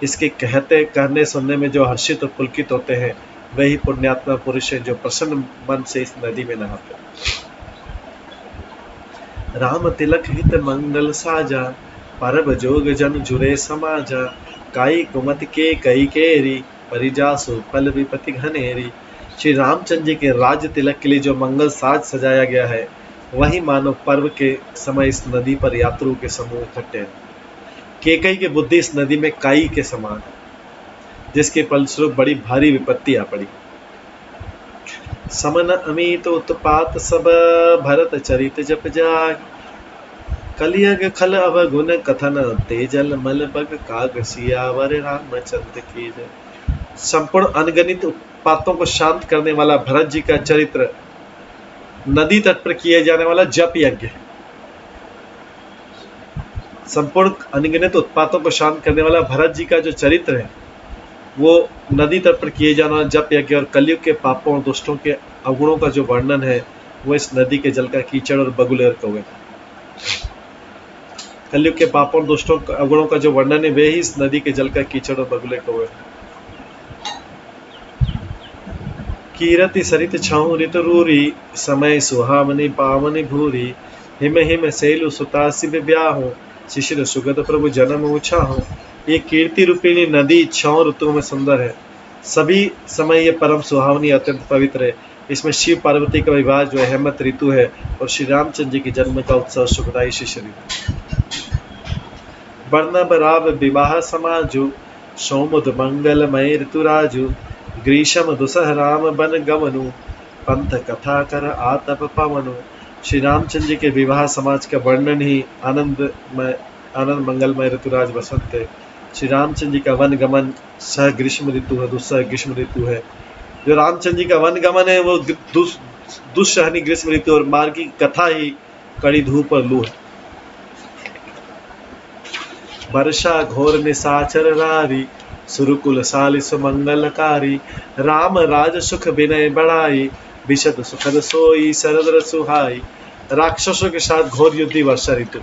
इसके कहने सुनने में जो हर्षित और पुलकित होते हैं, वही पुण्यात्मा पुरुष है जो प्रसन्न मन से इस नदी में नहाते हैं। राम तिलक हित मंगल साजा, परब जोग जन जुरे समाजा, काई कुमत के कई केरी, परिजासु फल विपति घनेरी। श्री रामचंद्र जी के राज तिलक के लिए जो मंगल साज सजाया गया है, वही मानव पर्व के समय इस नदी पर यात्रियों के समूह इकट्ठे हैं। केकई की बुद्धि इस नदी में काई के समान है, जिसके फलस्वरूप बड़ी भारी विपत्ति आ पड़ी। समन अमित उत्पात सब, भरत चरित जप जाग, कलियग खल अवगुण कथन, तेजल मल बग काग, सियावर रामचंद्र की जय। संपूर्ण अनगणित उत्पातों को शांत करने वाला भरत जी का चरित्र नदी तट पर किए जाने वाला जप यज्ञ है। संपूर्ण अनगिनत उत्पातों को शांत करने वाला भरत जी का जो चरित्र है, वो नदी तट पर किए जाने वाला जप यज्ञ, और कलयुग के पापों और दुष्टों के अवगुणों का जो वर्णन है, वो इस नदी के जल का कीचड़ और बगुले और कौवे। कलयुग के पापों और दुष्टों अवगुणों का जो वर्णन है, वे ही इस नदी के जल का कीचड़ और बगुले कौवे। कीरति सरित छाऊ ऋतु रूरी, समय सुहावनी पावनी भूरी, हिम हिम सेलु सुतासी ब्याहो, शिशिर सुगत प्रभु जन्म उछाहो। ये कीर्ति रूपिणी नदी 6 ऋतुओं में सुंदर है। सभी समय ये परम सुहावनी अत्यंत पवित्र है। इसमें शिव पार्वती का विवाह जो हेमंत ऋतु है, और श्री रामचंद्र जी के जन्म का उत्सव सुखदायी शिशिर ऋतु। वर्णभ राव विवाह समाजु, सोमुद मंगलमय ऋतुराजु, ग्रीष्म दुसह राम बन गमनु, पंथ कथा कर आतप पवनु। श्री रामचंद्र जी के विवाह समाज का वर्णन ही आनंद मंगलमय ऋतुराज वसंत है। श्री रामचंद्र जी का वन गमन सह ग्रीष्म ऋतु है, दूसरा ग्रीष्म ऋतु है। जो रामचंद्र जी का वन गमन है वो दुस्सहनी ग्रीष्म ऋतु और मार्ग की कथा ही कड़ी धूप और लू है। वर्षा घोर निशाचर रारी, सुरकुल सालिस मंगलकारी, राम राज सुख विनय बढ़ाई, विशद सुखद सोई सरद सुहाई। राक्षसों के साथ घोर युद्धि वर्षा ऋतु,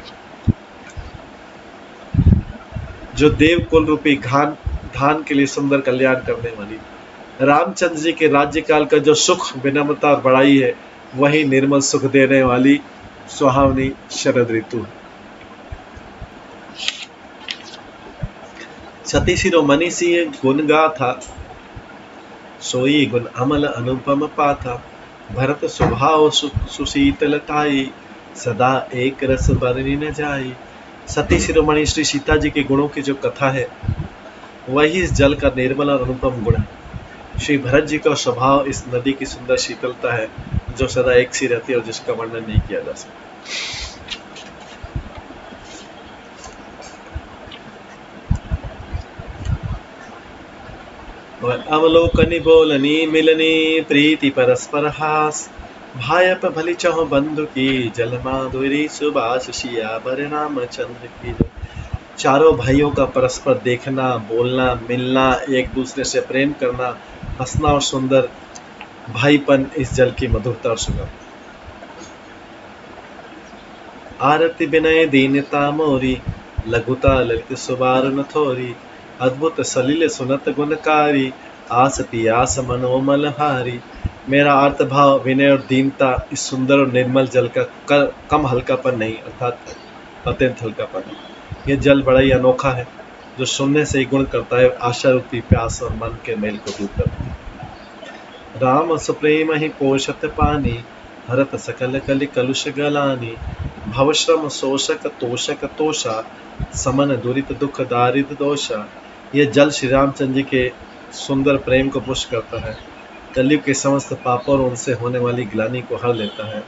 जो देव कुल रूपी धान के लिए सुंदर कल्याण करने वाली। रामचंद्र जी के राज्यकाल का जो सुख विनम्रता और बड़ाई है, वही निर्मल सुख देने वाली सुहावनी शरद ऋतु है। सती शिरोमणि सिंह गुण गाथा, सोई गुण अमल अनुपम पाथा, भरत स्वभाव सुशीतलताई, सदा एक रस बरनी न जाई। सती शिरोमणि श्री सीता जी के गुणों की जो कथा है, वही इस जल का निर्मल और अनुपम गुण है। श्री भरत जी का स्वभाव इस नदी की सुंदर शीतलता है, जो सदा एक सी रहती है और जिसका वर्णन नहीं किया जा सकता। और अवलोकनी बोलनी मिलनी, प्रीति परस्पर हास, भायप भली चहो बंधु की, जल माधुरी सुबास सियावर रामचंद्र की। चारों भाइयों का परस्पर देखना, बोलना, मिलना, एक दूसरे से प्रेम करना, हंसना और सुंदर भाईपन इस जल की मधुरता और सुगंध। आरती विनय दीनता मोरी, लघुता ललित सुबार न थोरी, अद्भुत सलिल सुनत गुणकारी, आस पियास मनोमल हारी। मेरा अर्थ भाव विनय और दीनता इस सुंदर और निर्मल जल का कम हल्कापन नहीं, अर्थात अत्यंत हल्कापन है। यह जल बड़ा ही अनोखा है, जो सुनने से ही गुण करता है, आशा रूपी प्यास और मन के मेल को दूर करता है। राम सुप्रेम ही पोषत पानी, हरत सकल कलि कलुष गलानी, भवश्रम शोषक तोषक तोषा, समन दुरित दुख दारिद दोषा। यह जल श्री रामचंद्र जी के सुंदर प्रेम को पुष्ट करता है, कलयुग के समस्त पापों और उनसे होने वाली ग्लानि को हर लेता है,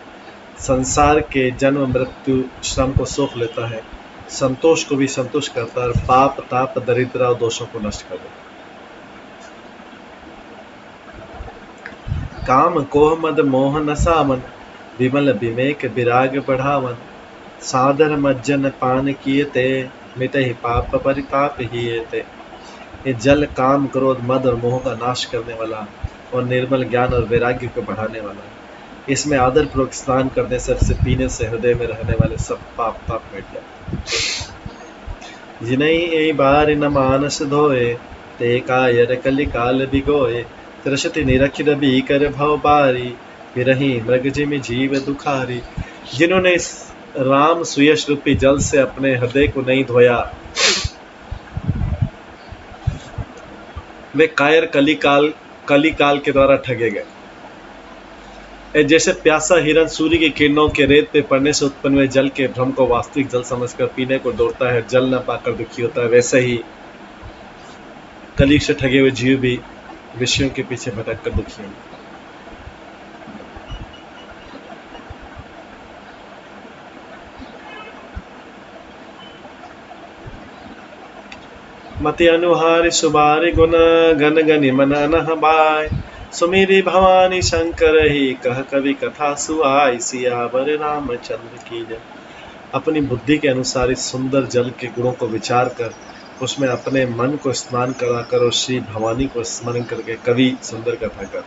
संसार के जन्म मृत्यु श्रम को सोख लेता है, संतोष को भी संतुष्ट करता है और पाप ताप दरिद्र और दोषों को नष्ट कर देता है। काम कोह मद मोह नसावन, विमल विवेक विराग बढ़ावन, सादर मज्जन पान किए ते, मिटहि पाप परिताप हिए ते। ये जल काम क्रोध मद और मोह का नाश करने वाला और निर्मल ज्ञान और वैराग्य को बढ़ाने वाला है। इसमें आदर पूर्वक स्नान करने से पीने से हृदय में रहने वाले सब पाप ताप मिट जाते। जिनहि ए बार न मानस धोए, ते कायर कलि काल बिगोए, त्रसति निरखित भीकर भव बारी, विरही मृग जिमि जीव दुखारी। जिन्होंने इस राम सुयश रूपी जल से अपने हृदय को नहीं धोया, वे कायर कली काल के द्वारा ठगे गए। जैसे प्यासा हिरन सूर्य की किरणों के रेत पे पड़ने से उत्पन्न हुए जल के भ्रम को वास्तविक जल समझकर पीने को दौड़ता है, जल न पाकर दुखी होता है, वैसे ही कली से ठगे हुए जीव भी विषयों के पीछे भटक कर दुखी होंगे। मति अनुहारि सुबारि गुण, गन गनि मन अनह बाय, सुमिरि भवानी शंकर ही, कह कवि कथा सुआई, सियावर रामचंद्र की जय। अपनी बुद्धि के अनुसार इस सुंदर जल के गुणों को विचार कर उसमें अपने मन को स्नान कराकर और श्री भवानी को स्मरण करके कवि सुंदर कथा कर।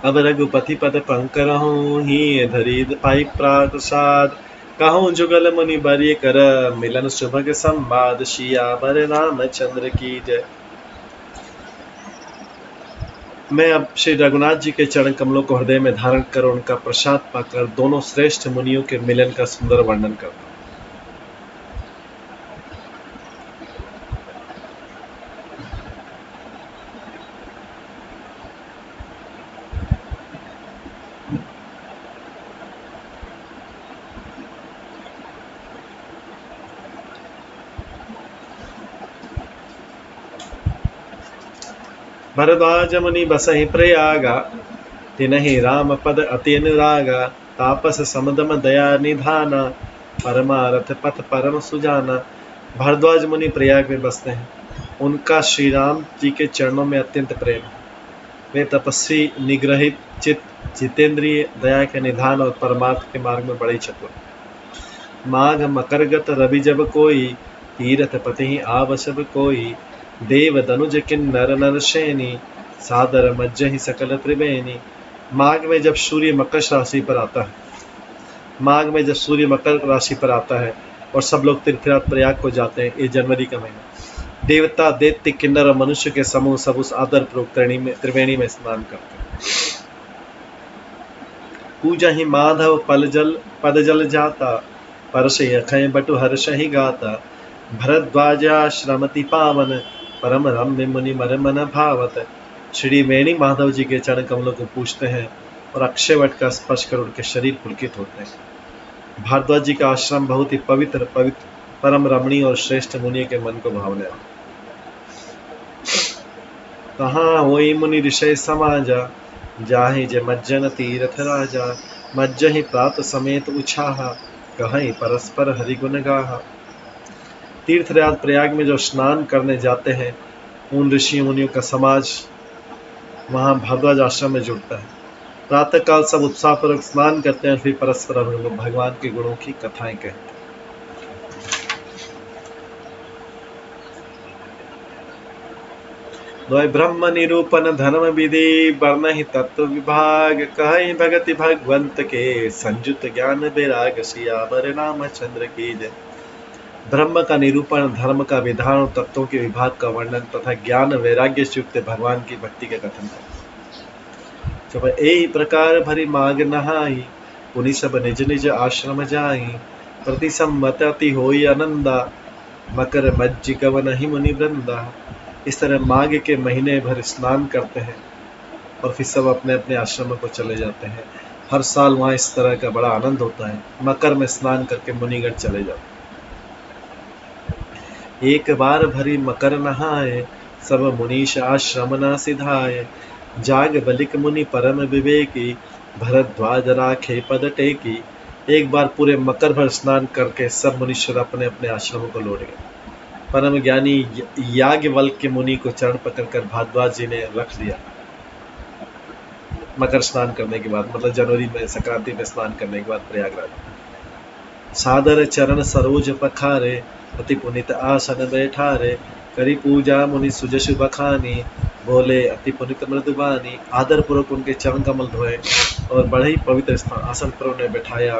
अब रघुपति पद पंकरहूँ, ही धरी पाई प्रसाद, कहूँ जुगल मुनि बरिय कर, मिलन सुभग संवाद, सियावर रामचंद्र की जय। मैं अब श्री रघुनाथ जी के चरण कमलों को हृदय में धारण कर उनका प्रसाद पाकर दोनों श्रेष्ठ मुनियों के मिलन का सुंदर वर्णन करता हूँ। भरद्वाज मुनि बसहि प्रयागा, तिनहि राम पद अति अनुरागा। तापस समदम दया निधाना, परमारथ पथ परम सुजाना। भरद्वाज मुनि प्रयाग में बसते हैं। उनका श्री राम जी के चरणों में अत्यंत प्रेम है। वे तपस्वी, निग्रहित चित्त, जितेंद्रिय, दया के निधान और परमार्थ के मार्ग में बड़े चतुर। माघ मकरगत रवि जब कोई, तीरथ पति आवसब कोई। देव दनुज किन्नर नरसेनी, सादर मज्जहि सकल त्रिवेणी। माघ में जब सूर्य मकर राशि पर आता है, माघ में जब सूर्य मकर राशि पर आता है और सब लोग तीर्थयात्रा प्रयाग को जाते हैं, ये जनवरी का महीना, देवता, दैत्य, किन्नर और मनुष्य के समूह सब उस आदर पूर्वक त्रिवेणी में स्नान करते हैं। पूजा ही माधव पद जल जाता, परसे अखय बटु हर्षहि गाता। भरद्वाजाश्रमति पावन, परम रम्य मुनि मर मन भावत। श्री वेणी माधव जी के चरण कमलों को पूछते हैं और अक्षय वट का स्पर्श कर उनके शरीर पुलकित होते हैं। भारद्वाज जी का आश्रम बहुत ही पवित्र परम रमणीय और श्रेष्ठ मुनि के मन को भावने वाला। कहाँ होई मुनि ऋषय समाजा, जाहि जे मज्जन तीरथ राजा। मज्जहि प्रात समेत उछाहा, कहीं परस्पर हरिगुण गाहा। तीर्थराज प्रयाग में जो स्नान करने जाते हैं, उन ऋषि मुनियों का समाज वहां भारद्वाज आश्रम में जुड़ता है। प्रातः काल सब उत्साहपूर्वक स्नान करते हैं, फिर परस्पर भगवान के गुणों की कथाएं कहते हैं। द्वय ब्रह्म निरूपण धर्म विधि, वर्णहि तत्व विभाग। कहि भगति भगवंत के, संयुत ज्ञान वैराग। सियावर रामचंद्र की जय। ब्रह्म का निरूपण, धर्म का विधान और तत्वों के विभाग का वर्णन तथा ज्ञान वैराग्य से युक्त भगवान की भक्ति का कथन करते। जब यही प्रकार भरी माघ नहाई, पुनि सब निज निज आश्रम जाई। प्रति सम्मत अति होई आनंदा, मकर मज्जि कवन ही मुनि वृंदा। इस तरह माघ के महीने भर स्नान करते हैं और फिर सब अपने अपने आश्रमों को चले जाते हैं। हर साल वहाँ इस तरह का बड़ा आनंद होता है। मकर में स्नान करके मुनिगण चले जाते हैं। एक बार भरी मकर नहाए, सब मुनीश आश्रम न सिधाए। जाग बलिक मुनि परम विवेकी, भरद्वाज राखे पद टेकी। एक बार पूरे मकर भर स्नान करके सब मुनीश्वर अपने अपने आश्रमों को लौट गए। परम ज्ञानी याज्ञवल्क्य के मुनि को चरण पकड़कर भारद्वाज जी ने रख दिया। मकर स्नान करने के बाद, मतलब जनवरी में संक्रांति में स्नान करने के बाद प्रयागराज। सादर चरण सरोज पखारे, अति पुनित आसन बैठारे। करी पूजा मुनि सुजसु बखानी, बोले अति पुनित मृदुबानी। आदर पूर्वक उनके चरण कमल धोए और बड़े ही पवित्र आसन पर उन्हें बैठाया।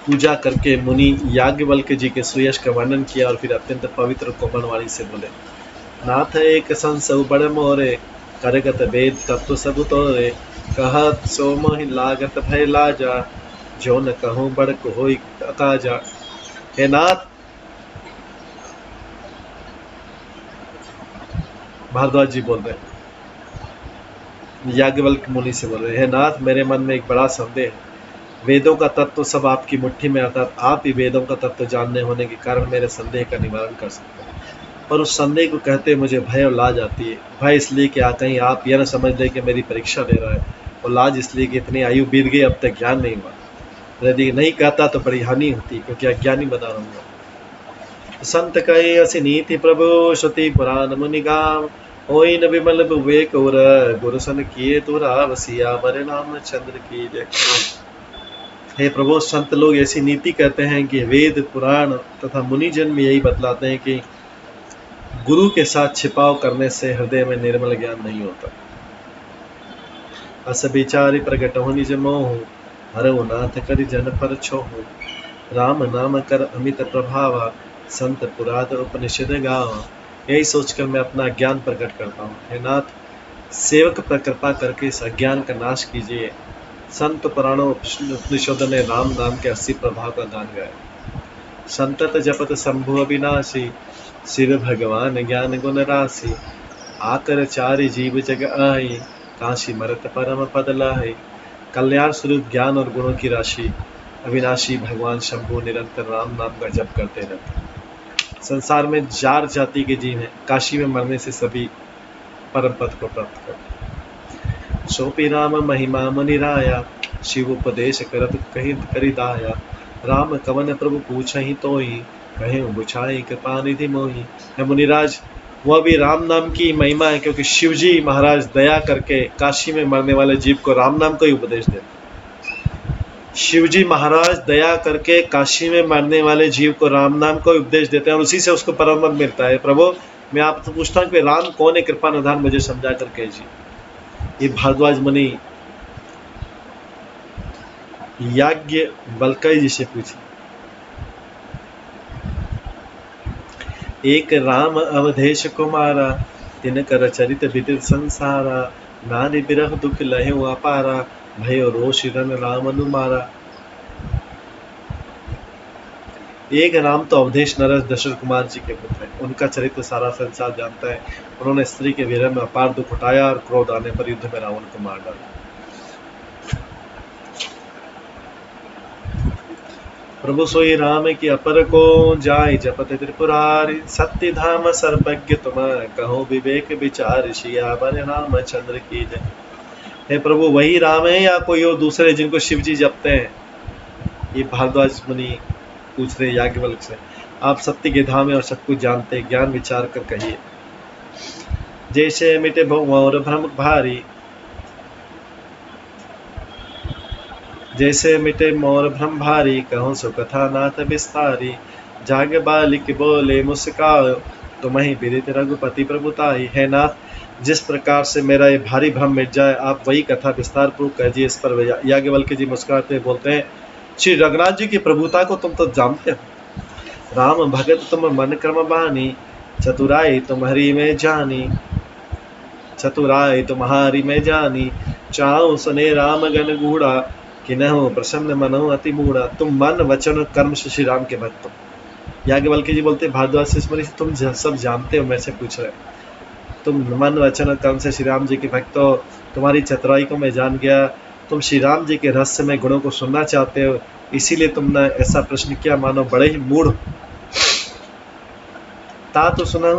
पूजा करके मुनि याज्ञवल्क्य जी के सुयश का वर्णन किया और फिर अत्यंत पवित्र कोमल वाणी से बोले, नाथ एक संसव बड़ मोरे, करगत वेद तत्व सब तोरे। कहत सो मोहि लागत भय लाजा, जो न कहूँ बड़ होई अकाजा। हे नाथ, भारद्वाज जी बोल रहे, याज्ञवल्क्य मुनि से बोल रहे, हे नाथ, मेरे मन में एक बड़ा संदेह है। वेदों का तत्व सब आपकी मुट्ठी में आता, आप ही वेदों का तत्व जानने होने के कारण मेरे संदेह का निवारण कर सकते हैं, पर उस संदेह को कहते मुझे भय और लाज आती है। भय इसलिए कि कहीं आप यह न समझ लें कि मेरी परीक्षा ले रहा है, और लाज इसलिए कि इतनी आयु बीत गई, अब तक ज्ञान नहीं हुआ। यदि नहीं कहता तो बड़ी हानि होती, क्योंकि अज्ञानी बना रहूंगा। संत कहे असि नीति प्रभु, श्रुति पुराण मुनि गाम। होई न विमल विवेक उर, गुरु सन किए तुरा। सियावर रामचंद्र की जय। हे प्रभु, संत लोग ऐसी नीति कहते हैं कि वेद, पुराण तथा मुनिजन भी यही बतलाते हैं कि गुरु के साथ छिपाव करने से हृदय में निर्मल ज्ञान नहीं होता। अस विचारि प्रगट हो निज मोह, हरऊ नाथ करि जन पर छोहु। राम नाम कर अमित प्रभावा, संत पुराण उपनिषद गावा। यही सोचकर मैं अपना ज्ञान प्रकट करता हूँ। हे नाथ, सेवक पर कृपा करके इस अज्ञान का नाश कीजिए। संत पुराणों उपनिषद ने राम नाम के 80 प्रभाव का गान गाया। संतत जपत शंभु अविनाशी, शिव भगवान ज्ञान गुण राशि। आकर चारि जीव जग आई, काशी मरत परम पद लाए। कल्याण स्वरूप ज्ञान और गुणों की राशि अविनाशी भगवान शंभु निरंतर राम नाम का जप करते रहते। संसार में 4 जाति के जीव हैं। काशी में मरने से सभी परम पद को प्राप्त कर। सोपी राम महिमा मुनिराया, शिव उपदेश करत कही करिदाया। राम कवन प्रभु पूछहि तोहि, कहे बुझाई कृपा निधि मोहि। है मुनिराज, वह भी राम नाम की महिमा है, क्योंकि शिव जी महाराज दया करके काशी में मरने वाले जीव को राम नाम का ही उपदेश देते। शिव जी महाराज दया करके काशी में मरने वाले जीव को राम नाम का उपदेश देते हैं और उसी से उसको परम पद मिलता है। प्रभु, मैं आपसे पूछता हूँ कि राम कौन है, कृपा निधान मुझे समझा कर कहिए। ये भारद्वाज मुनि याज्ञ बल्कई जी से पूछे। एक राम अवधेश कुमारा, तिनकर चरित विदित संसारा। नारी बिरह दुख लहु अपारा, भयो रोष रन राम अनुमारा। एक राम तो अवधेश नरस दशरथ कुमार जी के पुत्र हैं। उनका चरित्र सारा संसार जानता है। उन्होंने स्त्री के विरह में अपार दुख उठाया और क्रोध आने पर युद्ध में रावण को मार डाला। प्रभु सोई राम की अपर को जाय, जपत त्रिपुरारी। सत्य धाम सर्वज्ञ तुम, कहो विवेक विचार। सियावर रामचंद्र की जय। हे प्रभु, वही राम है या कोई और दूसरे जिनको शिव जी जपते हैं? ये भारद्वाज मुनि पूछ रहे याज्ञवल्क्य से। आप सत्य के धाम है और सब कुछ जानते हैं, ज्ञान विचार कर कहिए। जैसे मिटे मोर भ्रम भारी, जैसे मिटे मोर भ्रम भारी। कहूँ सो कथा नाथ विस्तारी। जाग बालिक बोले मुस्काओ, तुम्हें विदित रघुपति प्रभुताई। है नाथ, जिस प्रकार से मेरा ये भारी भ्रम मिट जाए, आप वही कथा विस्तार पूर्वक कहिए। इस पर याज्ञवल्क्य जी मुस्कुराते बोलते हैं, श्री रघुनाथ जी की प्रभुता को तुम तो जानते हो। राम भगत तुम मन क्रम बानी, चतुराई तुम्हारी में जानी। चतुराई तुम्हारी में जानी, चाहूं सुने राम गण गूढ़ा। किन्हु प्रसन्न मनो अति मूढ़ा। तुम मन वचन कर्म से श्री राम के भक्त हो। याज्ञवल्क्य जी बोलते, भारद्वाज से तुम सब जानते हो, मेरे से पूछ रहे। तुम मन वचन और कर्म से श्री राम जी के भक्त हो। तुम्हारी चतुराई को मैं जान गया। तुम श्री राम जी के रहस्यमय गुणों को सुनना चाहते हो, इसीलिए तुमने ऐसा प्रश्न किया, मानो बड़े ही मूढ़। ता तो सुना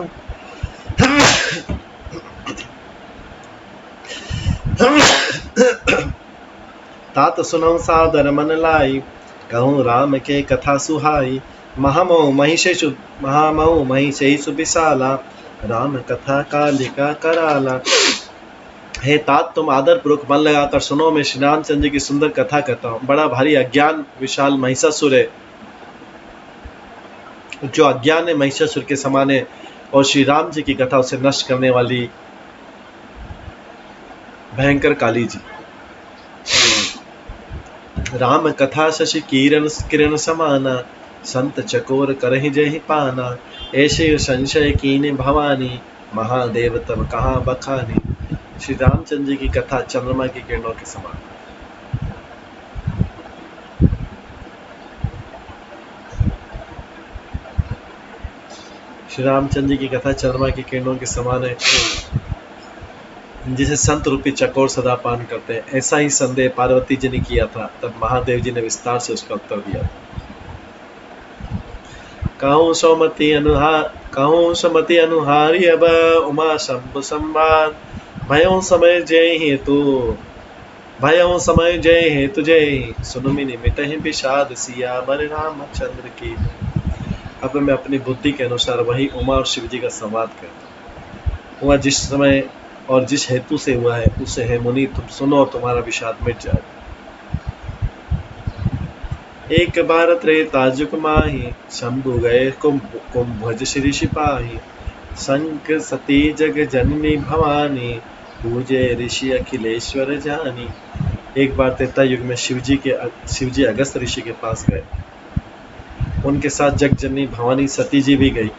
तात सुनौ सादर मन लाई, कहूँ राम के कथा सुहाई। महामऊ महिषेषु विशाला, राम कथा कालिका कराला। हे तात, तुम आदर पूर्वक मन लगाकर सुनो, मैं श्री रामचंद्र जी की सुंदर कथा कहता हूँ। बड़ा भारी अज्ञान विशाल महिषासुर है, जो अज्ञान है महिषासुर के समान है, और श्री राम जी की कथा उसे नष्ट करने वाली भयंकर काली जी। राम कथा शशि किरण किरण समाना, संत चकोर करहि जहि पाना। ऐसे संशय कीने भवानी, महादेव तब कहाँ बखानी। श्री रामचंद्र जी की कथा चंद्रमा की किरणों के समान। श्री रामचंद्र जी की कथा चंद्रमा की किरणों के समान है, जिसे संत रूपी चकोर सदा पान करते हैं। ऐसा ही संदेह पार्वती जी ने किया था, तब महादेव जी ने विस्तार से उसका उत्तर दिया। कहूँ सुमति अनुहारी, अब उमा शंभु संवाद। भयों समय जय हेतु जय, सुनुमि निमित विषाद। सियावर रामचंद्र की। अब मैं अपनी बुद्धि के अनुसार वही उमा और शिव जी का संवाद करता हूँ। जिस समय और जिस हेतु से हुआ है, उसे है मुनि तुम सुनो और तुम्हारा विषाद मिट जाए। एक बार त्रेता जुग माही, शंभु गए कुंभज श्री सिपाही। शंख सती जग जननी भवानी, पूजे ऋषि अखिलेश्वर जानी। एक बार त्रेता युग में शिव जी अगस्त ऋषि के पास गए। उनके साथ जग जननी भवानी सती जी भी गई।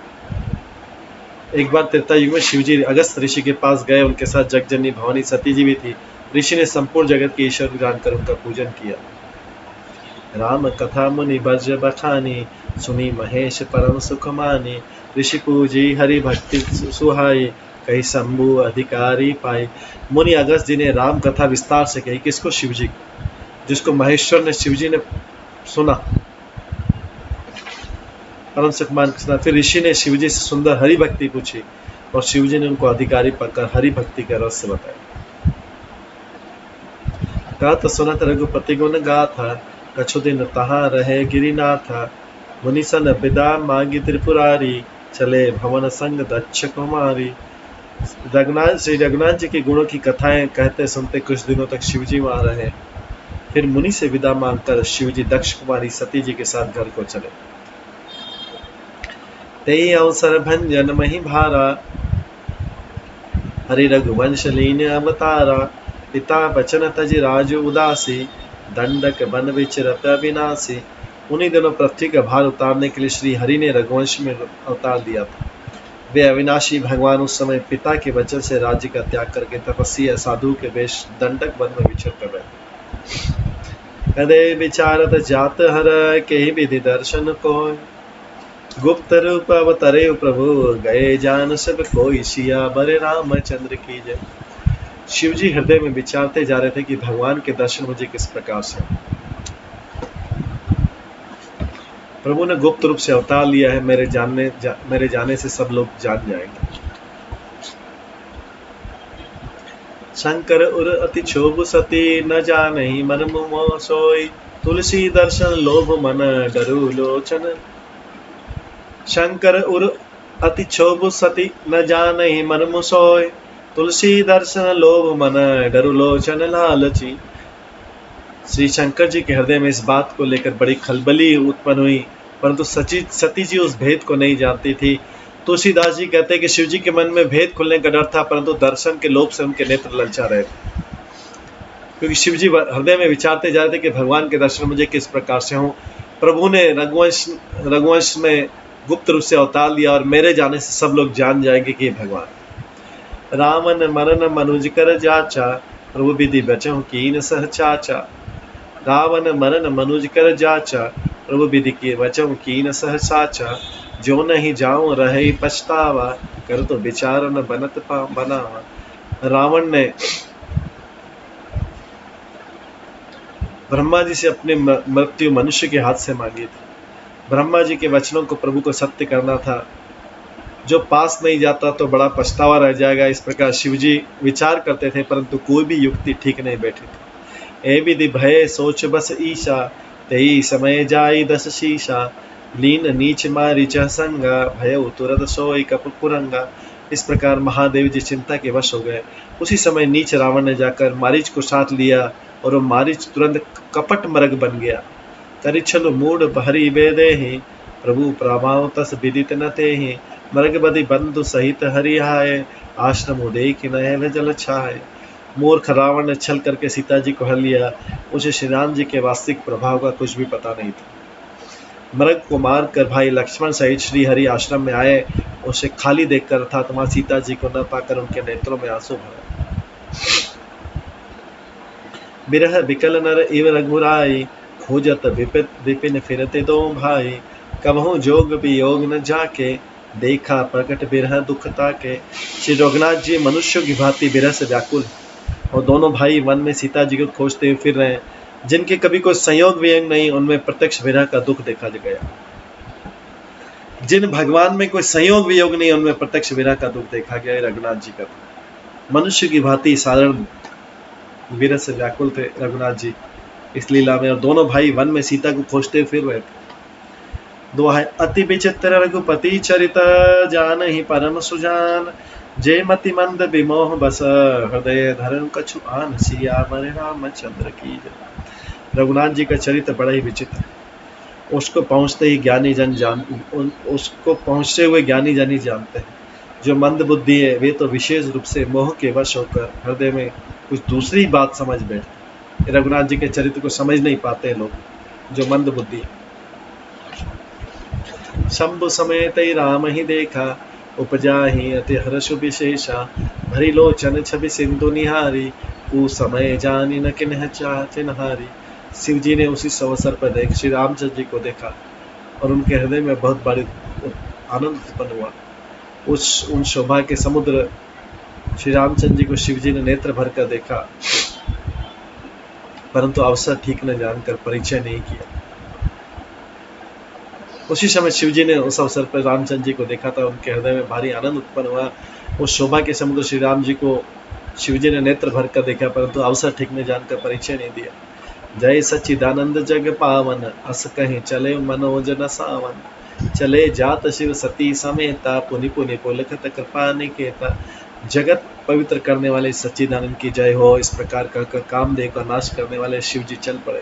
एक बार त्रेता युग में शिवजी अगस्त ऋषि के पास गए, उनके साथ जगजननी भवानी सती जी भी थी। ऋषि ने संपूर्ण जगत के ईश्वर जानकर उनका पूजन किया। राम कथा मुनि बज बखानी, सुनी महेश परम सुख मानी। ऋषि पूजी हरि भक्ति सुहाई, कही शंभु अधिकारी पाई। मुनि अगस्त जी ने राम कथा विस्तार से कही। किसको? शिव जी, जिसको महेश्वर ने शिव जी ने सुना, परम सुख मान। फिर ऋषि ने शिव जी से सुंदर हरि भक्ति पूछी। और शिव जी ने उनको अधिकारी पकड़ हरि भक्ति का रहस्य बताया। गात सुनत रघुपति गुण गाथा, कछु दिन तहाँ रहे गिरिनाथ। मुनि सन विदा मांगी त्रिपुरारी, चले भवन संग दक्ष कुमारी। श्री रघुनाथ जी के गुणों की कथाएं कहते सुनते कुछ दिनों तक शिवजी वहां रहे। फिर मुनि से विदा मांगकर शिवजी दक्ष कुमारी सती जी के साथ घर को चले। तेई अवसर भंजन मही भारा, हरि रघुवंश लीन अवतारा। पिता बचन तज राज उदासी, दंडक बन विचरत अविनाशी। उन्हीं दिनों पृथ्वी का भार उतारने के लिए श्री हरि ने रघुवंश में अवतार दिया था। वे अविनाशी भगवान उस समय पिता के वचन से राज्य का त्याग करके तपस्या साधु के वेश दंडक वन में विचर कर रहे थे। कदे विचारत जात हर, के विधि दर्शन को। गुप्त रूप अवतरे प्रभु, गए जान सब कोई। सिया बरे रामचंद्र की जय। शिवजी हृदय में विचारते जा रहे थे कि भगवान के दर्शन मुझे किस प्रकार से। प्रभु ने गुप्त रूप से अवतार लिया है, मेरे जाने से सब लोग जान जाएंगे। शंकर उर अति क्षोभ सती, न जानहि मन मोह सोई। तुलसी दर्शन लोभ मन, डरू लोचन। शंकर उर अति क्षोभ सती, न जानहि मन मोह सोई। तुलसी दर्शन लोभ मन, डरू लोचन लालची। श्री शंकर जी के हृदय में इस बात को लेकर बड़ी खलबली उत्पन्न हुई, परंतु सती जी उस भेद को नहीं जानती थी। तुलसीदास जी कहते हैं कि शिव जी के मन में भेद खुलने का डर था, परंतु दर्शन के लोभ से उनके नेत्र ललचा रहे थे, क्योंकि शिव जी हृदय में विचारते जा रहे थे कि भगवान के दर्शन मुझे किस प्रकार से हों। प्रभु ने रघुवंश में गुप्त रूप से अवतार लिया और मेरे जाने से सब लोग जान जाएंगे कि भगवान। रावण मरण मनुज कर जाचा, प्रभु विधि बचहु कीन सह चाचा। रावण मरण मनुज कर जाचा, प्रभु विधि की वचन कीन सह साचा। जो नहीं जाऊं रहे पछतावा, कर तो विचार न बनत बनावा। रावण ने ब्रह्मा जी से अपनी मृत्यु मनुष्य के हाथ से मांगी थी। ब्रह्मा जी के वचनों को प्रभु को सत्य करना था। जो पास नहीं जाता तो बड़ा पछतावा रह जाएगा, इस प्रकार शिवजी विचार करते थे, परंतु कोई भी युक्ति ठीक नहीं बैठी थी। ए विधि भय सोच बस ईशा, तेई समय जाई दस शीशा। लीन नीच मारीच संगा, भय तुरत सोई कप कुरंगा। इस प्रकार महादेव जी चिंता के वश हो गए। उसी समय नीच रावण ने जाकर मारीच को साथ लिया और वो मारीच तुरंत कपट मृग बन गया। करिछल मूड बहरी बेदेहि, प्रभु प्रभाव तस विदित न तेहि। मृग बदि बंधु सहित हरिहाय, आश्रम देख नयन जल छाए। मूर्ख रावण ने छल करके सीता जी को हर लिया। उसे श्री राम जी के वास्तविक प्रभाव का कुछ भी पता नहीं था। मृग को मारकर भाई लक्ष्मण सहित श्री हरि आश्रम में आए। उसे खाली देखकर अर्थात मां सीता जी को न पाकर उनके नेत्रों में आंसू भरा। बिरह बिकल नर इव रघुराई, खोजत विपिन फिरते दो भाई। कबहु जोग वियोग न जाके, देखा प्रकट बिरह दुखता के। श्री रघुनाथ जी मनुष्यों की भांति बिरह से व्याकुल और दोनों भाई वन में सीता जी को खोजते हुए फिर रहे हैं। जिनके कभी कोई संयोग वियोग नहीं, उनमें प्रत्यक्ष विरह का दुख देखा गया। जिन भगवान में कोई संयोग वियोग नहीं, उनमें प्रत्यक्ष विरह का दुख देखा गया। रघुनाथ जी का मनुष्य की भांति साधारण विरह से व्याकुल थे रघुनाथ जी इस लीला में, और दोनों भाई वन में सीता को खोजते फिर रहे थे। दोहाई अति विचित्र रघुपति चरित, जान ही परम सुजान। जय मति मंद विमोह बस, हृदय धर्म कछु आन। सिया बरे रामचंद्र की जय। रघुनाथ जी का चरित्र बड़ा ही विचित्र है। उसको पहुंचते हुए ज्ञानी जन ही जानते हैं। जो मंद बुद्धि है वे तो विशेष रूप से मोह के वश होकर हृदय में कुछ दूसरी बात समझ बैठते। रघुनाथ जी के चरित्र को समझ नहीं पाते लोग, जो मंद बुद्धि है। शंभु समेत राम ही देखा, उपजा ही अति हर्ष विशेषा। भरी लोचन छवि सिंधु निहारी, ऊ समय जानी न किन्ह चिन्हारी। शिव जी ने उसी अवसर पर देख श्री रामचंद्र जी को देखा और उनके हृदय में बहुत बड़ी आनंद उत्पन्न हुआ। उन शोभा के समुद्र श्री रामचंद्र जी को शिव जी ने नेत्र भर कर देखा, परंतु अवसर ठीक न जानकर परिचय नहीं किया। उसी समय शिव जी ने उस अवसर पर रामचंद्र जी को देखा था। उनके हृदय में भारी आनंद उत्पन्न हुआ। उस शोभा के समुद्र श्री राम जी को शिव जी ने नेत्र भर कर देखा, परंतु अवसर ठीक नहीं जानकर परिचय नहीं दिया। जय सच्चिदानंद जग पावन, अस कहीं चले मनोज न सावन। चले जात शिव सती समेता, पुनि पुनि पुलखत कृपा निकेता। जगत पवित्र करने वाले सच्चिदानंद की जय हो। इस प्रकार कहकर कामदेव का नाश करने वाले शिव जी चल पड़े।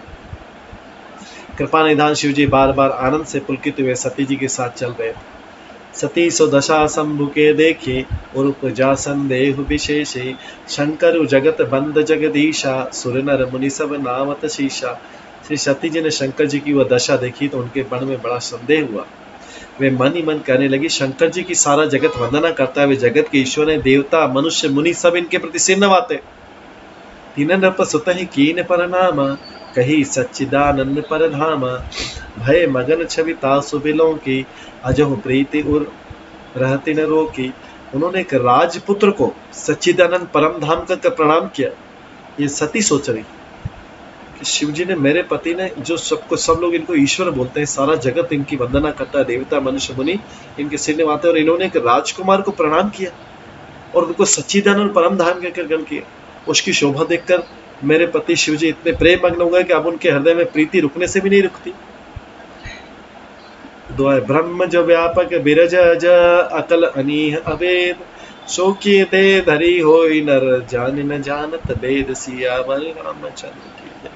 कृपा निधान शिव जी बार बार आनंद से पुलकित हुए सती जी के साथ चल रहे थे। सती सो दशा शंभु के देखे, उर्प जा संदेह विशेषे। शंकर जगत बंद जगदीशा, सुर नर मुनि सब नामत शीशा। श्री सती जी ने शंकर जी की वह दशा देखी तो उनके मन में बड़ा संदेह हुआ। वे मन ही मन कहने लगी, शंकर जी की सारा जगत वंदना करता है, वे जगत के ईश्वर है, देवता मनुष्य मुनि सब इनके प्रति सिर नवाते। तीन नृप सुत ही कीन परनामा, कही सच्चिदानंद पर धामा। भय मगन छवि तासु बिलों की, अजहु प्रीति उर रहती न रोकी। उन्होंने एक राजपुत्र को सच्चिदानंद परम धाम का प्रणाम किया। ये सती सोच रही कि शिव जी ने, मेरे पति ने, जो सबको सब लोग इनको ईश्वर बोलते हैं, सारा जगत इनकी वंदना करता है, देवता मनुष्य मुनि इनके सिर नवाते, और इन्होंने एक राजकुमार को प्रणाम किया और उनको सच्चिदानंद परम धाम कहकर गण किया। उसकी शोभा देखकर मेरे पति शिव जी इतने प्रेम मग्न हो गए कि अब उनके हृदय में प्रीति रुकने से भी नहीं रुकती। दुआ ब्रह्म जो व्यापक बिरज ज, अकल अनीह अवेद। सो किए दे धरी होई नर, जान न जानत वेद। सियावर रामचंद्र की जय।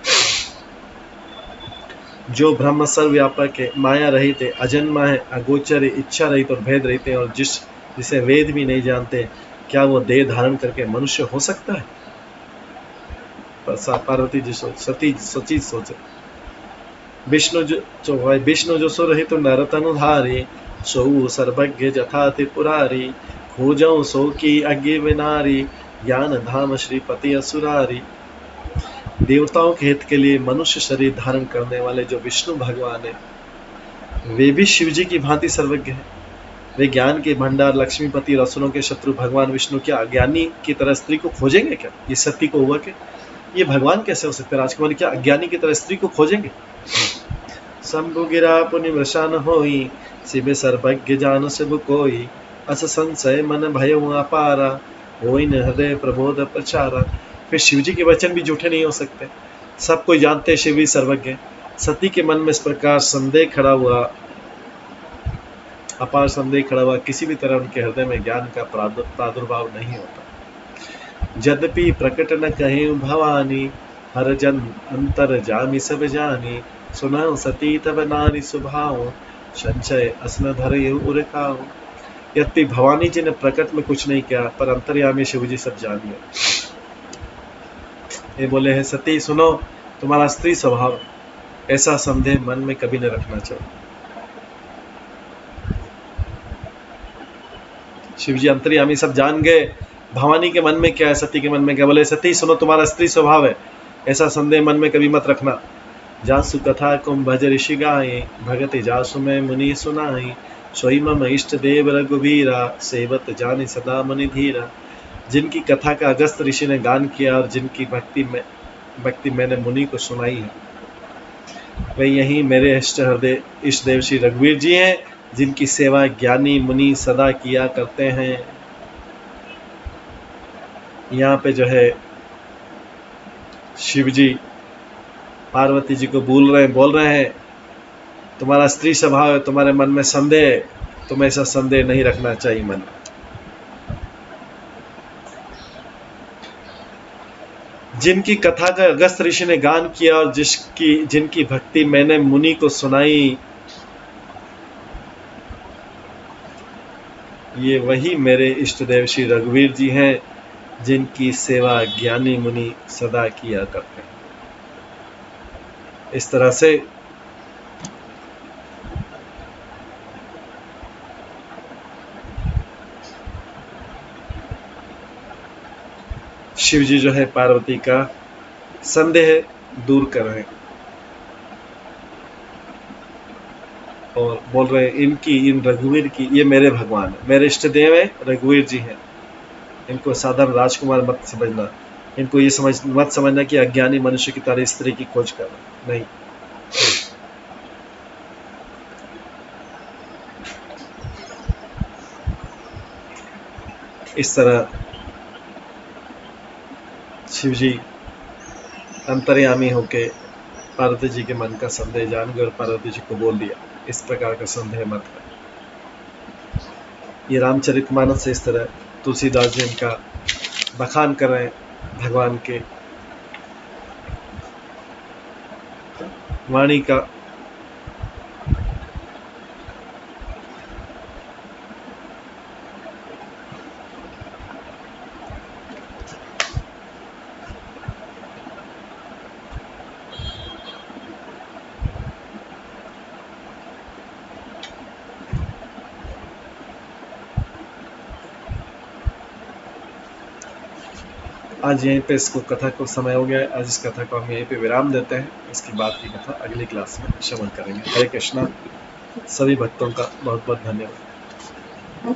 जो ब्रह्म सर्वव्यापक है, माया रहित है, अजन्मा है, अगोचर है, इच्छा रहित और भेद रहित है, और जिसे वेद भी नहीं जानते, क्या वो देह धारण करके मनुष्य हो सकता है? पार्वती जी सोच, सती सची सोचे। विष्णु जो सुरहित नर तनुधारी, सो सर्वज्ञ जथा त्रिपुरारी। खोजौ सो की अज्ञ विनारी, ज्ञान धाम श्रीपति असुरारी। देवताओं के हित के लिए मनुष्य शरीर धारण करने वाले जो विष्णु भगवान है, वे भी शिव जी की भांति सर्वज्ञ हैं। वे ज्ञान के भंडार, लक्ष्मीपति और असुरों के शत्रु भगवान विष्णु क्या अज्ञानी की तरह स्त्री को खोजेंगे क्या? ये सती को हुआ कि ये भगवान कैसे हो सकते? राजकुमार क्या अज्ञानी की तरह स्त्री को खोजेंगे? शंभु गिरा पुनि वृषान होई, शिव सर्वज्ञ जान सब कोई। अस संशय मन भय अपारा, होई न हृदय प्रबोध प्रचारा। फिर शिव जी के वचन भी झूठे नहीं हो सकते। सब कोई जानते हैं शिव ही सर्वज्ञ। सती के मन में इस प्रकार संदेह खड़ा हुआ, अपार संदेह खड़ा हुआ, किसी भी तरह उनके हृदय में ज्ञान का प्रादुर्भाव नहीं होता। यद्यपि प्रकट न कहे भवानी, हर जन अंतर जामी सब जानी। सुना सती तब नारी सुभाव, संचय असन धरे उरकाओ। यद्यपि भवानी जी ने प्रकट में कुछ नहीं किया, पर अंतर्यामी शिव जी सब जान गए। ये बोले हैं, सती सुनो, तुम्हारा स्त्री स्वभाव, ऐसा संदेह मन में कभी न रखना चाहिए। शिव जी अंतर्यामी सब जान गए, भवानी के मन में क्या है, सती के मन में क्या। बोले, सती सुनो, तुम्हारा स्त्री स्वभाव है, ऐसा संदेह मन में कभी मत रखना। जासु कथा कुम भज ऋषि गाये, भगति जासु में मुनि सुनाई। सोई मम इष्ट देव रघुवीरा, सेवत जानि सदा मनि धीरा। जिनकी कथा का अगस्त ऋषि ने गान किया और जिनकी भक्ति मैंने मुनि को सुनाई है, वे यही मेरे इष्ट देव श्री रघुवीर जी हैं, जिनकी सेवा ज्ञानी मुनि सदा किया करते हैं। यहाँ पे जो है शिव जी पार्वती जी को बोल रहे हैं, तुम्हारा स्त्री स्वभाव है, तुम्हारे मन में संदेह है, तुम्हें ऐसा संदेह नहीं रखना चाहिए मन में। जिनकी कथा का अगस्त ऋषि ने गान किया और जिनकी भक्ति मैंने मुनि को सुनाई, ये वही मेरे इष्ट देव श्री रघुवीर जी हैं, जिनकी सेवा ज्ञानी मुनि सदा किया करते हैं। इस तरह से शिव जी जो है पार्वती का संदेह दूर कर रहे हैं और बोल रहे हैं, इन रघुवीर की, ये मेरे भगवान है, मेरे इष्ट देव है, रघुवीर जी हैं। इनको साधारण राजकुमार मत समझना, इनको ये मत समझना कि अज्ञानी मनुष्य की तरह स्त्री की खोज करना, नहीं। इस तरह शिव जी अंतर्यामी होके पार्वती जी के मन का संदेह जान गए और पार्वती जी को बोल दिया, इस प्रकार का संदेह मत कर। ये रामचरितमानस से इस तरह तुलसीदास जी इनका बखान कर रहे हैं भगवान के वाणी का। आज यहीं पे इसको कथा को समय हो गया है। आज इस कथा को हम यहीं पे विराम देते हैं। इसकी बाद की कथा अगली क्लास में श्रवण करेंगे। हरे कृष्णा। सभी भक्तों का बहुत बहुत धन्यवाद।